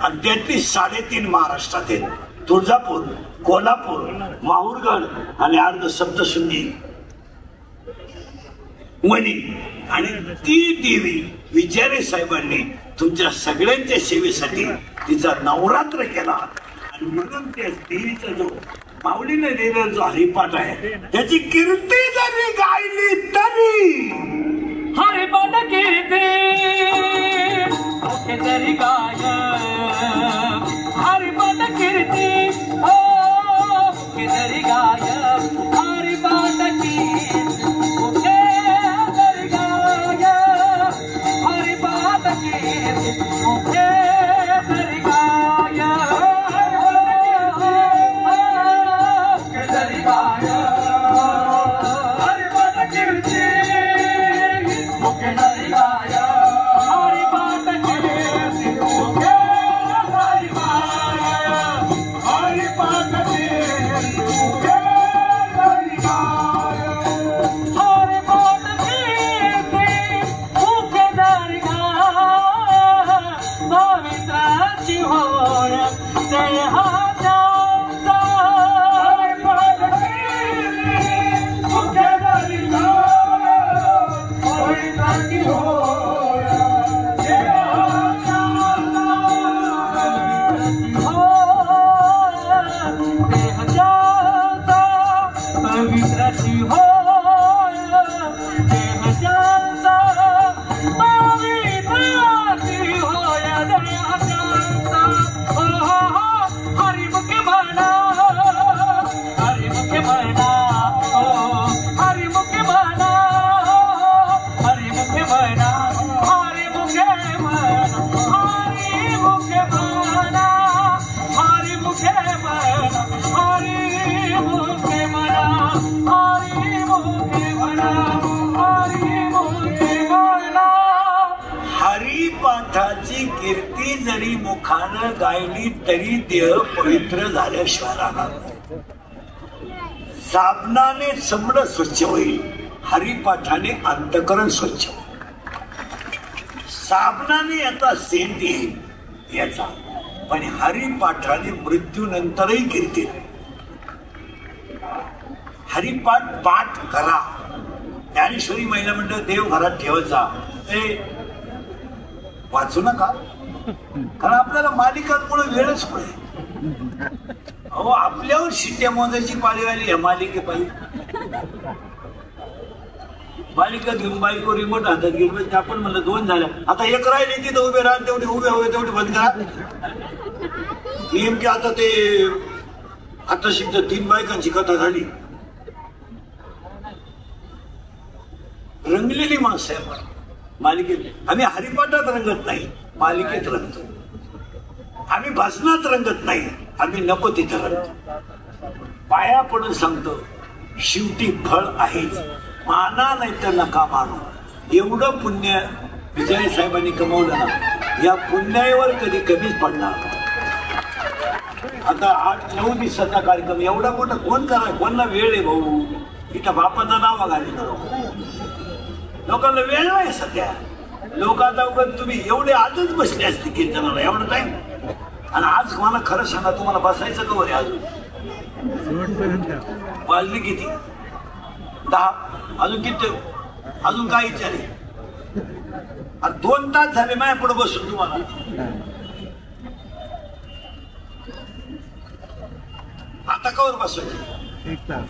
S2: आणि त्यातली 3.5 महाराष्ट्रात आहेत. तुळजापूर, कोल्हापूर, माहूरगड आणि अर्ध सप्तशृंगी वणी. आणि ती देवी विचारे साहेबांनी तुमच्या सगळ्यांच्या सेवेसाठी तिचा नवरात्र केला. आणि म्हणून त्या देवीचा जो माऊलीने दिलेला जो हरिपाठ आहे त्याची कीर्ती जरी गायली तरी
S3: हरिपाठ कीर्ती मुखे तरी गाय. हरिपाठ कीर्ती हो मुखे तरी गाय. हरिपाठ कीर्ती मुखे तरी गाय. हरिपाठ कीर्ती मुखे तरी गाय.
S2: हरिपाठाची कीर्ती जरी मुखानं गायली तरी देह पवित्र झाल्याशिवाय राहणार नाही. साबणाने चमडं स्वच्छ होईल, हरिपाठाने अंतकरण स्वच्छ होईल. साबणाने याचा सेंट येईल याचा, पण हरिपाठाने मृत्यूनंतरही कीर्ती राहील. हरिपाठ पाठ करा. ज्ञानेश्वरी महिला मंडळ देव घरात ठेवायचा ते वाचू नका, कारण आपल्याला मालिकांमुळे वेळच पुढे. अहो आपल्यावर शिट्ट्या मोजायची पाळी आली या मालिकेपायी. मालिका घेऊन बाईको रिमोट हातात घेऊन आपण म्हणलं 2 झाल्या, आता 1 राहिली तिथं उभे राहा, तेवढी उभे हवे तेवढी बंद करा. नेमकी आता ते आता शिकत 3 बायकांची कथा झाली. रंगलेली माणसं आहे आपण मालिकेत. आम्ही हरिपाठात रंगत नाही, मालिकेत रंगतो. आम्ही भाषणात रंगत नाही, आम्ही नको तिथं रंगतो. पाया पडून सांगतो, शेवटी फळ आहेच. माना नाही तर नका मानू. एवढं पुण्य विजय साहेबांनी कमवलं ना, या पुण्यावर कधी कमीच पडणार. आता 8-9 दिवसाचा कार्यक्रम एवढा मोठा कोण कराय? कोणाला वेळ आहे भाऊ? इथं बापाचा नाव घाली लोकांना वेळ नाही सध्या. लोक आता तुम्ही एवढे आजच बसले असते कीर्तनाला एवढं टाइम. आणि आज मला खरं सांगा, तुम्हाला बसायचं का बरे? अजून वाजली किती? 10. अजून किती? अजून काय विचार आहे? 2 तास झाले माझ्या पुढे बसून तुम्हाला. आता कवर बसवायचं?
S4: 1 तास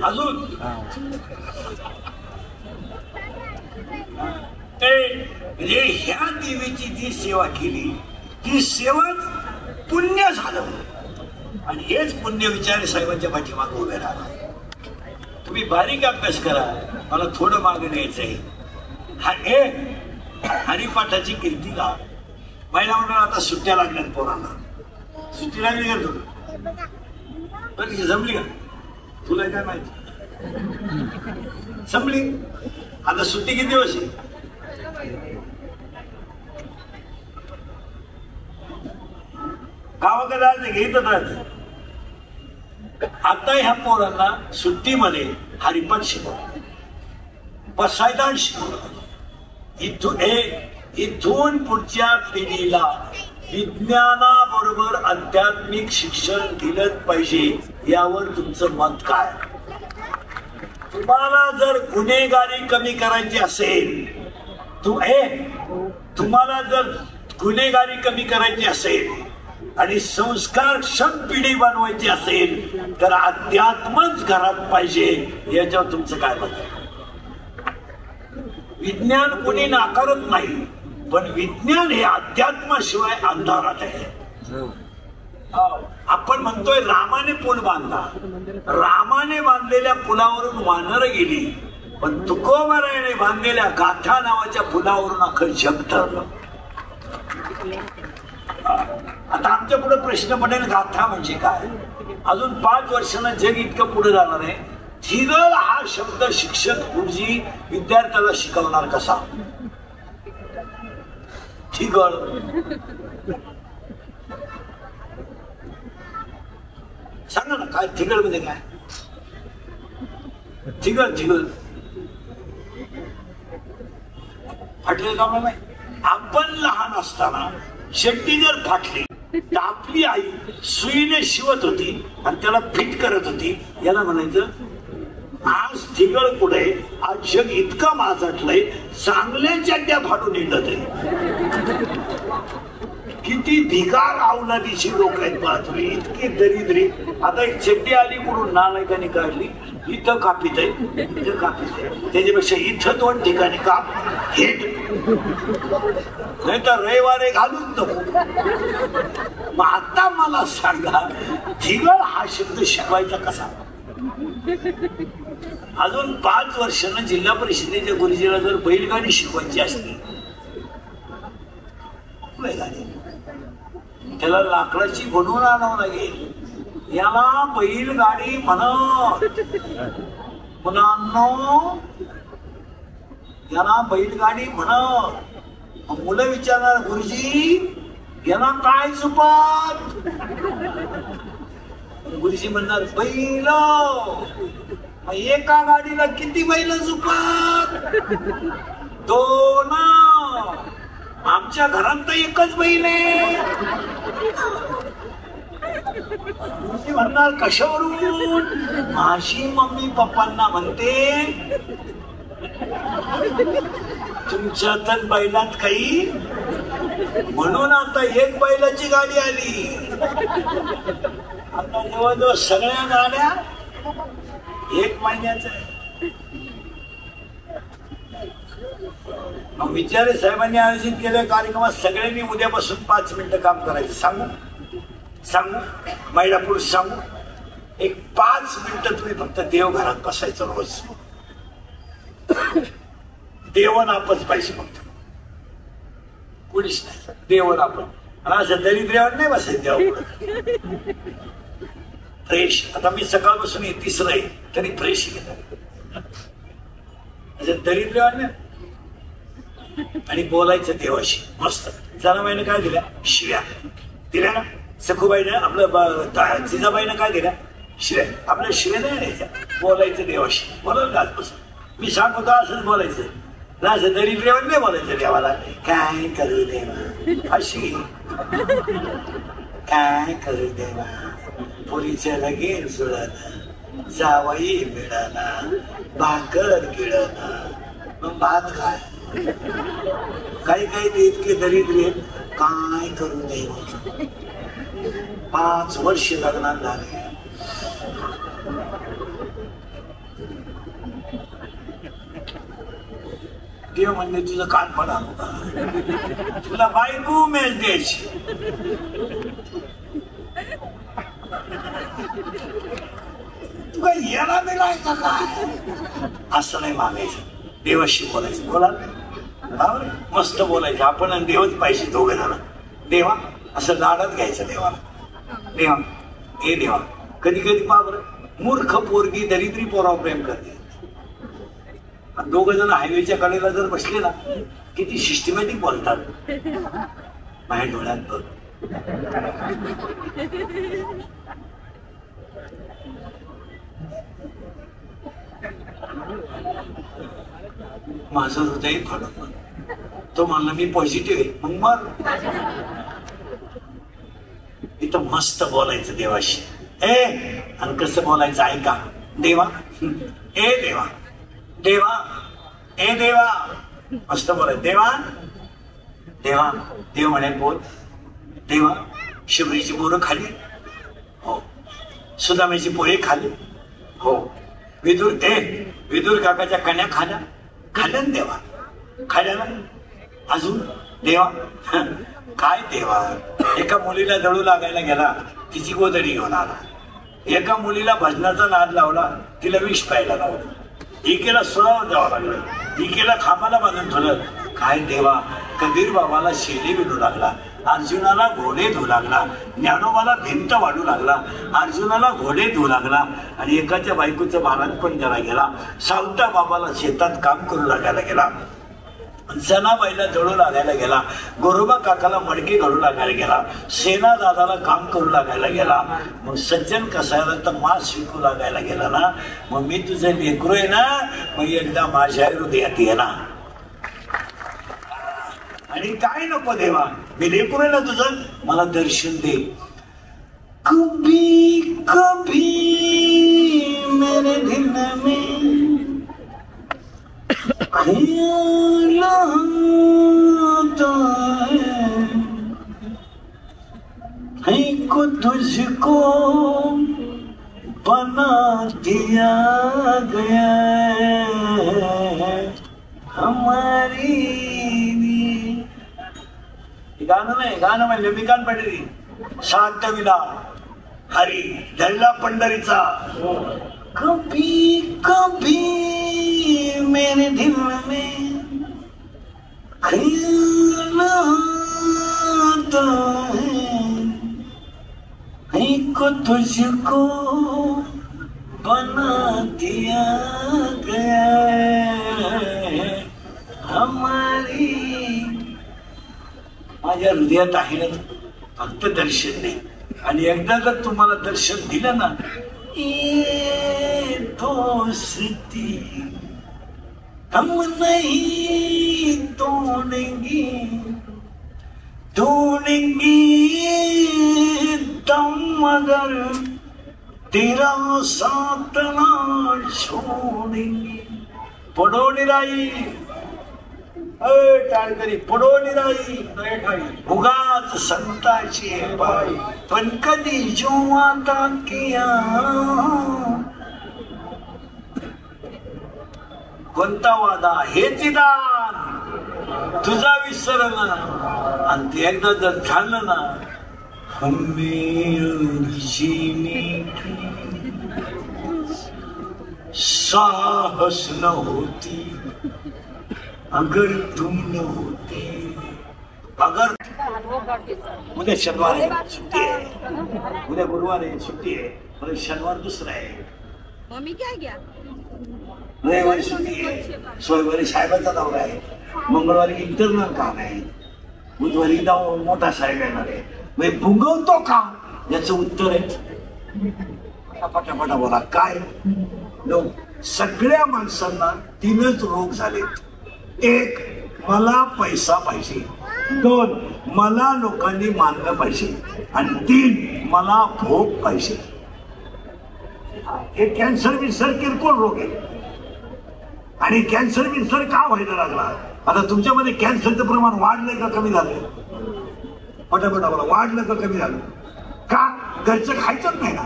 S2: अजून. म्हणजे ह्या देवीची जी सेवा केली ती सेवाच पुण्य झालं. आणि हेच पुण्य विचारे साहेबांच्या पाठीमागे उभे राहा. तुम्ही बारीक अभ्यास करा, मला थोडं मागे न्यायचंय. हरिपाठाची कीर्ती गाव. महिला मंडळ आता सुट्ट्या लागल्यात पोरांना. सुट्टी लागली का तुला? पण जमली का तुला? काय माहिती संपली. आता सुट्टी किती दिवस आहे? गावाकडे जायचं घेतच राहत. आता ह्या पोरांना सुट्टीमध्ये हरिपाठ शिकवलं, बसायदान शिकवलं. इथून पुढच्या पिढीला विज्ञानाबरोबर आध्यात्मिक शिक्षण दिलंच पाहिजे. यावर तुमचं मत काय? तुम्हाला जर गुन्हेगारी कमी करायची असेल, तुम्हाला जर गुन्हेगारी कमी करायची असेल आणि संस्कारक्षम पिढी बनवायची असेल तर अध्यात्मच घरात पाहिजे. याच्यावर तुमचं काय मत आहे? विज्ञान कोणी नाकारत नाही, पण विज्ञान हे अध्यात्माशिवाय अंधारात आहे. आपण म्हणतोय रामाने पूल बांधला, रामाने बांधलेल्या पुलावरून वानरं गेली, पण तुकोबरायाने बांधलेल्या गाथा नावाच्या पुलावरून अख्खं जग ठरलं. आता आमच्या पुढे प्रश्न पडेल, गाथा म्हणजे काय? अजून 5 वर्षांना जग इतकं पुढे जाणार आहे. थिगळ हा शब्द शिक्षक गुरुजी विद्यार्थ्याला शिकवणार कसा? थिगळ सांगा ना, काय थिगळ म्हणजे काय? थिगळ फाटले काम नाही. आपण लहान असताना शेट्टी जर फाटली तर आपली आई सुईने शिवत होती आणि त्याला फिट करत होती. याला म्हणायचं आज थिगळ कुठे? आज जग इतकं माजाटलंय, चांगल्या चड्ड्या फाटून येतात. किती भिकार अवलादीची लोक आहेत बाजूला, इतकी दरिद्री. आता एक चड्डी आली कुठून नालायकाने काढली, इथं कापीत आहे, इथं कापीत आहे. त्याच्यापेक्षा इथं 2 ठिकाणी काप हे, नाही तर रविवारी घालून नको. मग आता मला सांगा, थिगळ हा शब्द शिकवायचा कसा? अजून 5 वर्षांना जिल्हा परिषदेच्या गुरुजीला जर बैलगाडी शिकवायची असली, बैलगाडी त्याला लाकडाची बनवून आणावं लागेल. याला बैलगाडी म्हणत, मुलांनो याला बैलगाडी म्हणत. मुलं विचारणार, गुरुजी याला काय चुपत? गुरुजी म्हणणार बैल. एका गाडीला किती बैल चुपत? 2. आमच्या घरात तर एकच बैल आहे. गुरुजी म्हणणार कशावरून? माझी मम्मी पप्पांना म्हणते तुमच्या तर बैलात काही, म्हणून आता 1 बैलाची गाडी आली. आता जवळजवळ सगळ्या गाड्या 1 महिन्याच्या आहे. विचारे साहेबांनी आयोजित केलेल्या कार्यक्रमात सगळ्यांनी उद्यापासून 5 मिनिटं काम करायचं. सांगू महिला पुरुष सांगू, एक 5 मिनिटं तुम्ही फक्त देवघरात बसायचं. रोज देवन आपच पाहिजे, फक्त कुणीच नाही. देवन आपण असं दरिद्र्यावर नाही बसायचं. फ्रेश. आता मी सकाळपासून 3रं आहे तरी फ्रेश घेतात. असं दरिद्र्यावर नाही. आणि बोलायचं देवाशी मस्त. जनाबाईने काय दिल्या? शिव्या दिल्या ना. सखूबाईने आपलं जिजाबाईने काय दिल्या? शिव्या. आपल्या शिव्या नाही द्यायच्या. बोलायचं देवाशी. बोलायला आजपासून मी सांगतो असंच बोलायचं. असं दरिद्र्यावर नाही बोलायचं देवाला. काय करू देवा अशी, काय करू देवा पुरीच्या लगेन सुडाना, जावाई मिळाला, भाकर गिळाना, मग भात काय? काही ते इतके दरिद्री आहेत. काय करू देवा? 5 वर्ष लग्नात झाले. देव म्हणले तुझं कान पडा होता, तुला बायको मेच द्यायची. तू काय येणार नाही का काय? असं नाही मागायचं. देवाशी बोलायचं. बोला मस्त बोलायचं आपण आणि देवच पाहिजे दोघं जण. देवा असं लाडात घ्यायचं देवाला. देवा ए देवा. कधी कधी पाबर मूर्ख पोरगी दरिद्री पोरावर प्रेम करते. दोघं जण हायवेच्या कडेला जर बसले ना किती सिस्टमॅटिक बोलतात. माझ्या डोळ्यात बघ. माझं हृदय फडकलं. तो म्हणला मी पॉझिटिव्ह आहे. मग मग इथं मस्त बोलायचं देवाशी. ए आणि कसं बोलायचं ऐका. देवा ए देवा. देवा ए देवा. मस्त बोलायचं. देवा देवा. देव म्हणे बोल. देवा शिवरीची बोरं खाली. हो. सुदामाची पोहे खाली. हो. विदूर काकाच्या कण्या खाल्या. खाल्या ना देवा. खाल्या ना. अजून देवा काय देवा. एका मुलीला दळू लागायला गेला तिची गोदडी घेऊन आला. एका मुलीला भजनाचा नाद लावला तिला विष प्यायला लावलं. एकेला सुरावर द्यावं लागलं. एकेला खांबाला बांधून ठेवलं. काय देवा. कबीर बाबाला शेली विणू लागला. अर्जुनाला घोडे धुऊ लागला. ज्ञानोबाला भिंत वाढू लागला. अर्जुनाला घोडे धुऊ लागला. आणि एकाच्या बायकोचं भारण पण त्याला गेला. सावता बाबाला शेतात काम करू लागायला गेला. जनाबाईला जळू लागायला गेला. गोरोबा काकाला मडके घालू लागायला गेला. सेना दादाला काम करू लागायला गेला. मग सज्जन कसायला तर मास विकू लागायला गेला ना. मग मी तुझं लेकरू आहे ना. मग एकदा माझ्या हृदयात ये ना. आणि काय नको देवा. मी लेकरू आहे ना तुझं. मला दर्शन दे. कभी कभी मेरे दिल में ख्याल आता है को तुझको बना दिया गया हमारी. गाणं नाही. गाणं म्हणले विकान पाटील. शांत विला हरी धरला पंढरीचा. कभी कभी मेरे दिल में ख्याल आता है को तुझको बना दिया गया हमारी. माझ्या हृदयात आहे ना फक्त दर्शन नाही. आणि एकदा जर तुम्हाला दर्शन दिलं ना. ये दोस्ती हम नहीं तोड़ेंगे दम मगर तेरा साथ ना छोड़ेंगे. पडो निराई टाळकरी. पडो निराई उगाच संताची पाय. पण कधी जो आता किया कोणता वादा हेच दान तुझा विसरला. आणि ते एकदा जर झालं ना. साहस न होती अगर तुम न होते. अगर उद्या शनिवार आहे सुट्टी आहे. उद्या गुरुवार आहे सुट्टी आहे. परत शनिवार दुसरा आहे.
S1: मम्मी क्या गया.
S2: रविवारी सुट्टी आहे. सोमवारी साहेबांचा दौरा आहे. मंगळवारी इंटरनल काम आहे. बुधवारी मोठा साहेब येणार आहे. म्हणजे भुंगवतो का याचं उत्तर आहे. पटापटा बोला. काय लोक सगळ्या माणसांना 3च रोग झालेत. 1 मला पैसा पाहिजे. 2 मला लोकांनी मानलं पाहिजे. आणि 3 मला भोग पाहिजे. हे कॅन्सर बिन्सर किरकोळ रोग आहे. आणि कॅन्सर बिन्सर का व्हायला लागला. आता तुमच्यामध्ये कॅन्सरचं प्रमाण वाढलंय का कमी झालंय. पटापटा बोला. वाढलं का कमी झालं. का घरचं खायचंच नाही ना.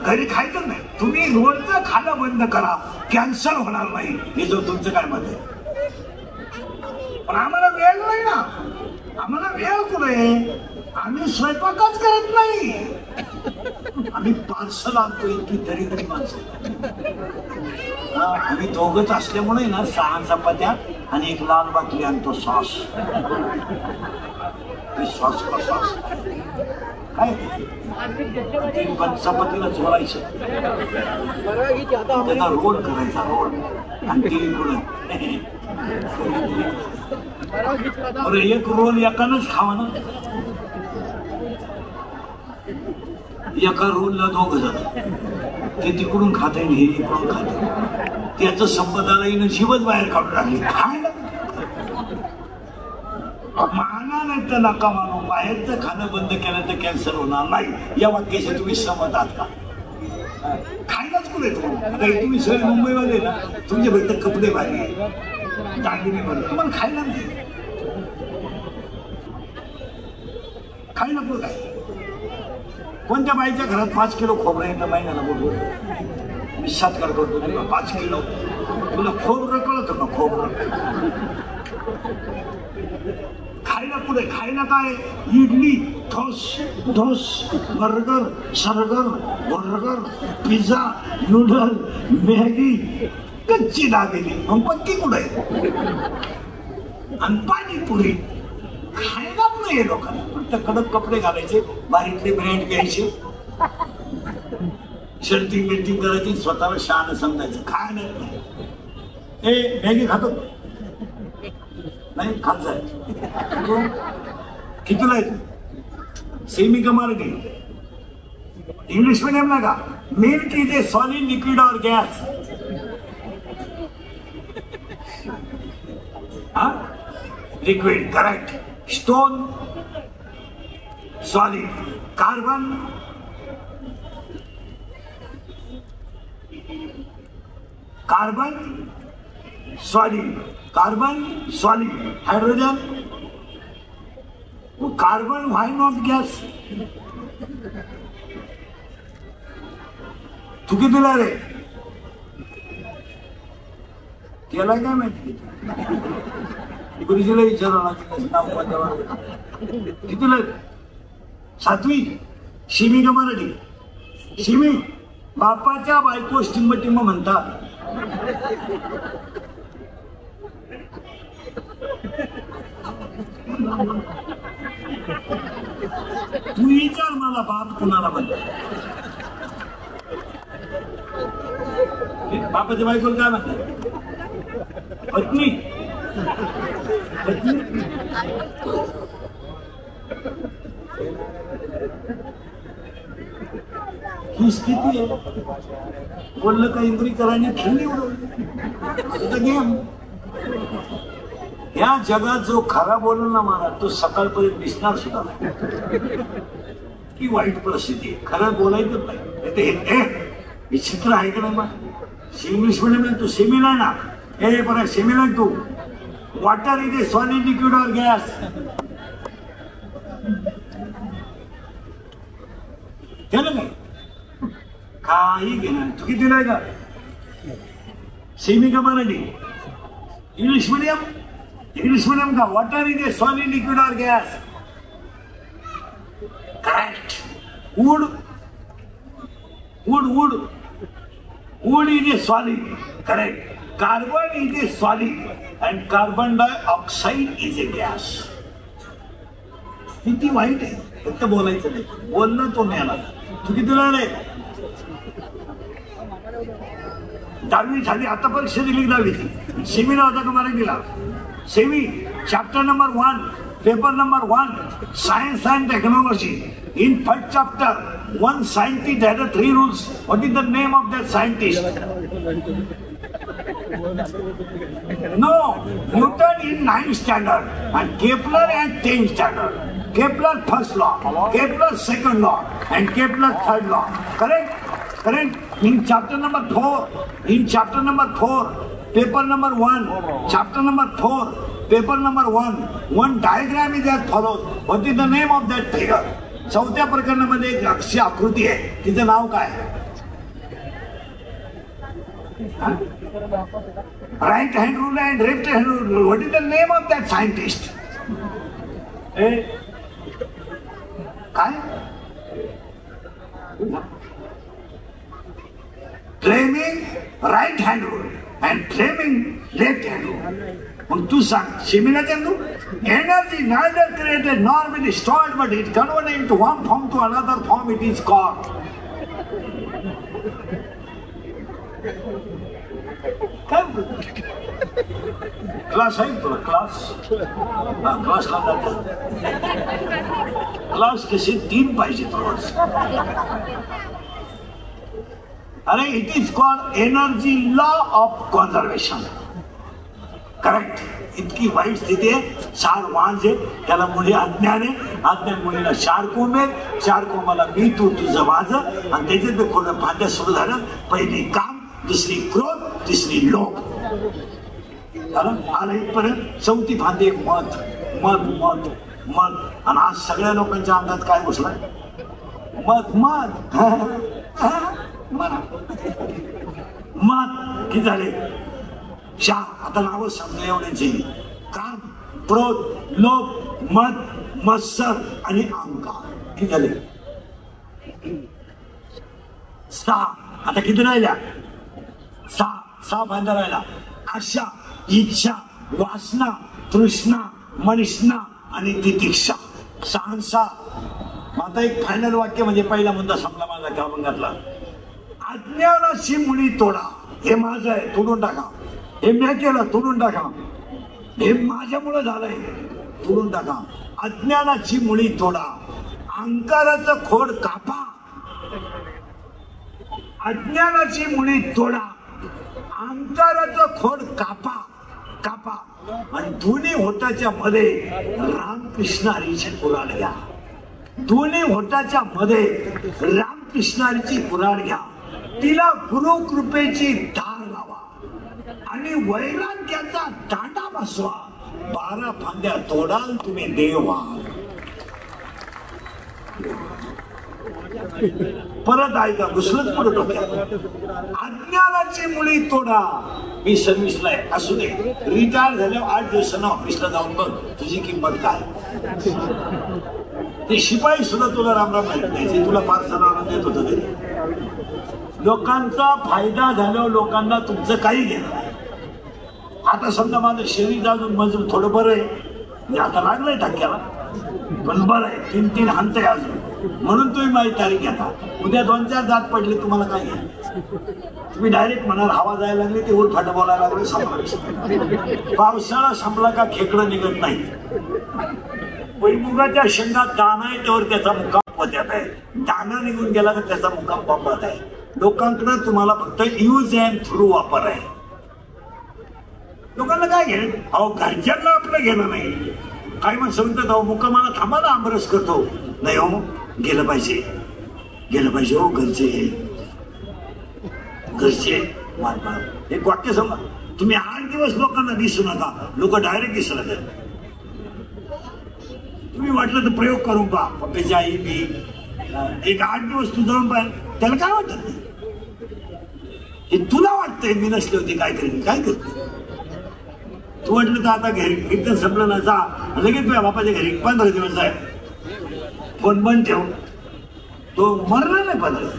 S2: घरी खायचं नाही. तुम्ही रोजचं खाणं बंद करा कॅन्सर होणार नाही. हे जो तुमचं काय मत आहे. पण आम्हाला वेळ नाही ना. आम्हाला वेळ कुठे. आम्ही स्वयंपाकच करत नाही. आम्ही पार्सल आणतो. इतकी दरिद्री माणसं. आम्ही दोघच असल्यामुळे ना 6 चपात्या आणि एक लाल बाटली आणतो सॉस. सॉस काय चपातीला चोळायचं, त्याचा रोल करायचा रोल आणि ती एक रोल एकानंच खावा ना. एका रोलला 2 जण, ते तिकडून खाते हे इकडून खाते. त्याचं संपदाला येणं जीवच बाहेर काढून राहिली. खायला माना नाही तर नका मानू. बाहेरचं खाणं बंद केलं तर कॅन्सर होणार नाही. या वाक्याशी तुम्ही सहमत आहात का? खायलाच कुठे तुम्ही आता तुम्ही सगळे मुंबईवाले ना, तुमचे भेटत कपडे भारी, दागिने भारी, तुम्हाला खायला नाही. खायला कुठं काय? कोणत्या बाईच्या घरात 5 किलो खोबरं येतं महिन्याला बोलतो मी सत्कार करतो तुला 5 किलो. तुला खोबरं कळत ना खोबरं. खायला पुढे खायला काय? इडली, ढोस, बर्गर, सर्गर, burger, pizza, noodle, Maggi, Kutchi dabeli, मग पक्की कुठे आणि पाणीपुरी. खायला नाही लोकांना. फक्त कडक कपडे घालायचे, बारीकले ब्रँड घ्यायचे, शर्टिंग बिल्टिंग करायची, स्वतःला शहाणं समजायचं. खायला नाही. हे मॅगी खातो नाही खायचं. कितीला आहे तू? सेमी का मराठी? इंग्लिश मीडियम ना का? Milk is a solid liquid और gas. Liquid correct. Stone solid. Carbon solid. Carbon solid. Hydrogen carbon. Why not gas? तू कितीला रे? त्याला काय माहिती? गुरुजीला विचारावं कितीला? 7वी. शिमी का मराठी? शिमी. बापाच्या बायको टिंब म्हणतात. तू विचार मला बाप कुणाला म्हणतात? बापाच्या बायकोला काय म्हणतात? पत्नी. ही स्थिती आहे. बोललं का इंद्रिकरांनी खेळली उडवली. गेम. या जगात जो खरा बोलून ना मला तो सकाळपर्यंत दिसणार सुद्धा नाही. की वाईट परिस्थिती. खरं बोलायचं नाही. विचित्र आहे का नाही? मग इंग्लिश मीडियम तू सेमीला ना. हे बरं सेमीला तू. Water is a solid liquid और गॅस. केलं काय? काही घेणार. तू किती नाही का? सेमी का मराठी? इंग्लिश मीडियम का? Water is a solid liquid और gas. Correct. Wood is a solid. Correct. Carbon is a solid and carbon dioxide is a gas. किती वाईट आहे. फक्त बोलायचं नाही. बोलणं तो मिळाला. तू कितीला रे? 10वी झाली. आता परीक्षा दिली 10वीची. सेमीला होता का मराठीला? Semi. Chapter number 1 paper number 1 science and technology. In first chapter, one scientist had 3 rules. What is the name of that scientist? No, Newton in 9th standard and Kepler at 10th standard. Kepler first law, Kepler second law, and Kepler third law. Correct? In chapter number 4, paper number 1, chapter number 4, paper number 1, one diagram is as follows. What is the name of that figure? 4थ्या प्रकरणामध्ये एक अक्षी आकृती आहे. तिचं नाव काय? Right hand rule and left hand rule. What is the name of that scientist? काय? Claim driving right hand road and Fleming left hand road. मग तू सांग शिमिला Chandu, energy neither created nor be destroyed but it converted into one form to another form it is called. Class आहे तुला? क्लासला जातो. Class कसे 3 पाहिजे रोज. अरे it is called energy law of conservation. Correct. इतकी वाईट स्थिती आहे. 4 माणस आहे, त्याला मुली अज्ञान आहे, अज्ञान मुलीला 4 कोंब आहे, 4 कोंबाला मी तू तुझं माझं, आणि त्याच्यात ते खोडं फांद्या सुरू झालं. पहिली काम, दुसरी क्रोध, तिसरी लोभ. आला इथपर्यंत 4थी फांदी एक मत मत मत मत. आणि आज सगळ्या लोकांच्या अंगात काय घुसलाय? मत मत मत. किती झाले? 4. आता नावं समजले एवढ्याची. काम, क्रोध, लोभ, मत, मत्सर आणि अहंकार. किती झाले? 6. आता किती राहिल्या? 6 फांद्या राहिला. आशा, इच्छा, वासना, तृष्णा, मनिष्णा आणि तितिक्षा. 6. आता एक फायनल वाक्य म्हणजे पहिला मुद्दा संपला माझा त्या अभंगातला. अज्ञानाची मुळी तोडा. हे माझं आहे, तोडून टाका. हे मी केलं, तोडून टाका. हे माझ्यामुळे झालंय, तोडून टाका. अज्ञानाची मुळी तोडा, अहंकाराचं खोड कापा. अज्ञानाची मुळी तोडा, अहंकाराचं खोड कापा कापा. आणि दोन्ही होटाच्या मध्ये रामकृष्ण हरीची पुराण घ्या. दोन्ही होटाच्या मध्ये रामकृष्ण हरीची पुराण घ्या. तिला गुरु कृपेची धार लावा आणि वैराग्याचा दांडा बसवा. 12 फांद्या तोडाल तुम्ही देव व्हाल. परत ऐका, घुसलंच पुढे डोक्यात. अज्ञानाची मुळी तोडा. मी सर्व्हिसला आहे, असू दे. रिटायर झाल्यावर 8 दिवसांना ऑफिसला जाऊन बघ तुझी किंमत काय. ते शिपाई सुद्धा तुला रामराम माहित नाही, जे तुला पार्सल आणून देत होतं ते. लोकांचा फायदा झाल्यावर लोकांना तुमचं काही घेणं नाही. आता समजा माझं शरीर अजून मजूर थोडं बरं आहे, आता लागलंय धक्क्याला, पण बरं आहे. 3 हांत आहे अजून, म्हणून तुम्ही माझी तारीख घेता. उद्या 2-4 दात पडले, तुम्हाला काय घ्या? तुम्ही डायरेक्ट म्हणाल हवा जायला लागली, ते उलफाट बोलायला लागले. संपला. पावसाळा संपला का खेकडं निघत नाही. भुईमुगाच्या शेंगात दाणा आहे त्यावर त्याचा मुक्काम पत्यात आहे. दाणा निघून गेला तर त्याचा मुक्काम बंबात आहे. लोकांकडे तुम्हाला फक्त यूज अँड थ्रू वापर आहे. लोकांना काय घेणं? अहो घरच्यांना आपलं घेणं नाही. काय मग सांगतात, अहो मुक्कामाला थांबा ना, आमरस करतो. नाही हो, गेलं पाहिजे, गेलं पाहिजे हो. घरचे एक वाक्य सांगा. तुम्ही 8 दिवस लोकांना दिसू नका, लोक डायरेक्ट दिसू नका. तुम्ही वाटलं तर प्रयोग करून पहा. पप्पाची आई मी एक 8 दिवस तू जाऊन पाहिजे, त्याला काय वाटत नाही. हे तुला वाटतंय मी नसले होते काय करेन, काय करते तू. म्हटलं तर आता घरी कीर्तन संपलं ना, जा लगेच तुझ्या बापाच्या घरी 15 दिवस जाय. फोन बंद ठेव, तो मरणार नाही 15.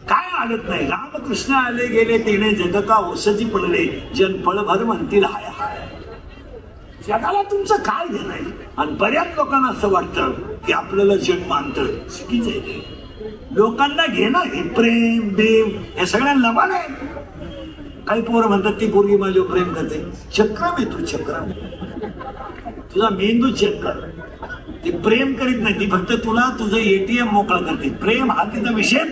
S2: काय आलत नाही. रामकृष्ण आले गेले तेने जगता ओसची पडले, जन पळभर म्हणतील हाय हाय. जगाला तुमचं काय घेणं आहे. आणि बऱ्याच लोकांना असं वाटतं की आपल्याला जन्म आणतं. चुकीचं आहे. लोकांना घेणं हे प्रेम देव हे सगळ्यांना लबाड आहे. काही पोरं म्हणतात ती पोरगी माझ्या प्रेम करते. चक्रम आहे तू, चक्रम. तुझा मेंदू चेक कर. ती प्रेम करीत नाही, ती फक्त तुला तुझं ATM मोकळं करते. प्रेम हा तिचा विषय.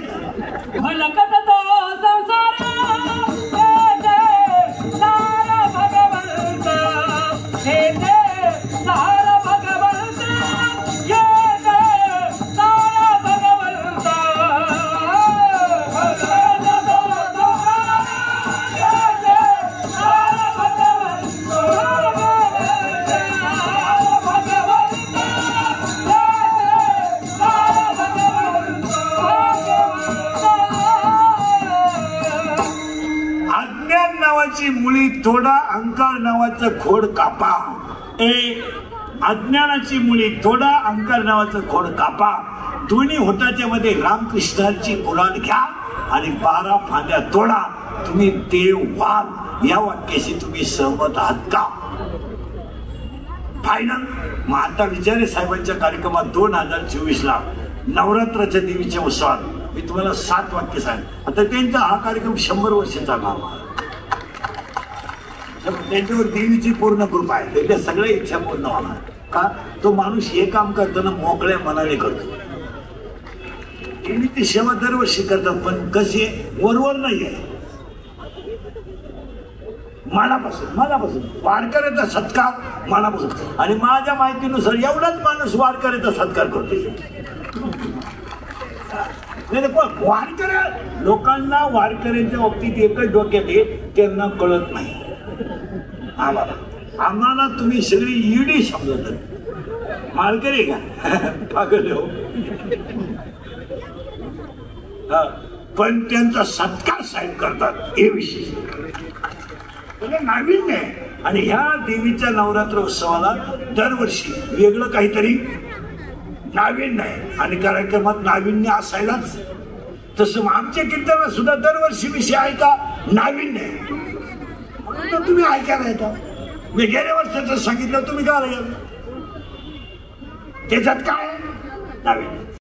S2: मुळी तोडा, अहंकार नावाचं खोड कापा. अज्ञानाची मुळी तोडा, अहंकार नावाचं खोड कापा. दोन्ही होटाच्या मध्ये रामकृष्णाची पुराण घ्या आणि 12 फांद्या तोडा, तुम्ही देव व्हाल या वाक्याशी तुम्ही सहमत आहात का? फायनल. मग आता विचारे साहेबांच्या कार्यक्रमात 2024ला नवरात्राच्या देवीच्या उत्सवात मी तुम्हाला 7 वाक्य सांग. आता त्यांचा हा कार्यक्रम 100 वर्षाचा नाव आहे. त्यांच्यावर देवीची पूर्ण कृपा आहे. त्याच्या सगळ्या इच्छा पूर्ण होणार का? तो माणूस हे काम करताना मोकळ्या मनाने करतो. देवीची सेवा दरवर्षी करतात, पण कशी वरवर नाहीये, मनापासून वारकऱ्याचा सत्कार मनापासून. आणि माझ्या माहितीनुसार एवढाच माणूस वारकऱ्याचा सत्कार करतो. वारकऱ्या लोकांना वारकऱ्यांच्या बाबतीत एकच डोक्यात आहे, त्यांना कळत नाही. आम्हाला तुम्ही सगळी ईडी समजत वारकरी का पागल हो. पण त्यांचा सत्कार साहेब करतात हे विशेष नाविन्य आहे. आणि ह्या देवीच्या नवरात्र उत्सवाला दरवर्षी वेगळं काहीतरी नाविन्य आहे आणि कार्यक्रमात नाविन्य असायलाच. तसं आमच्या कीर्तनात सुद्धा दरवर्षी विषय आहे का नाविन्य आहे. म्हणून तुम्ही ऐकायला येता. मी गेल्या वर्षाचं सांगितलं, तुम्ही का गेलं? त्याच्यात काय नाविन्य?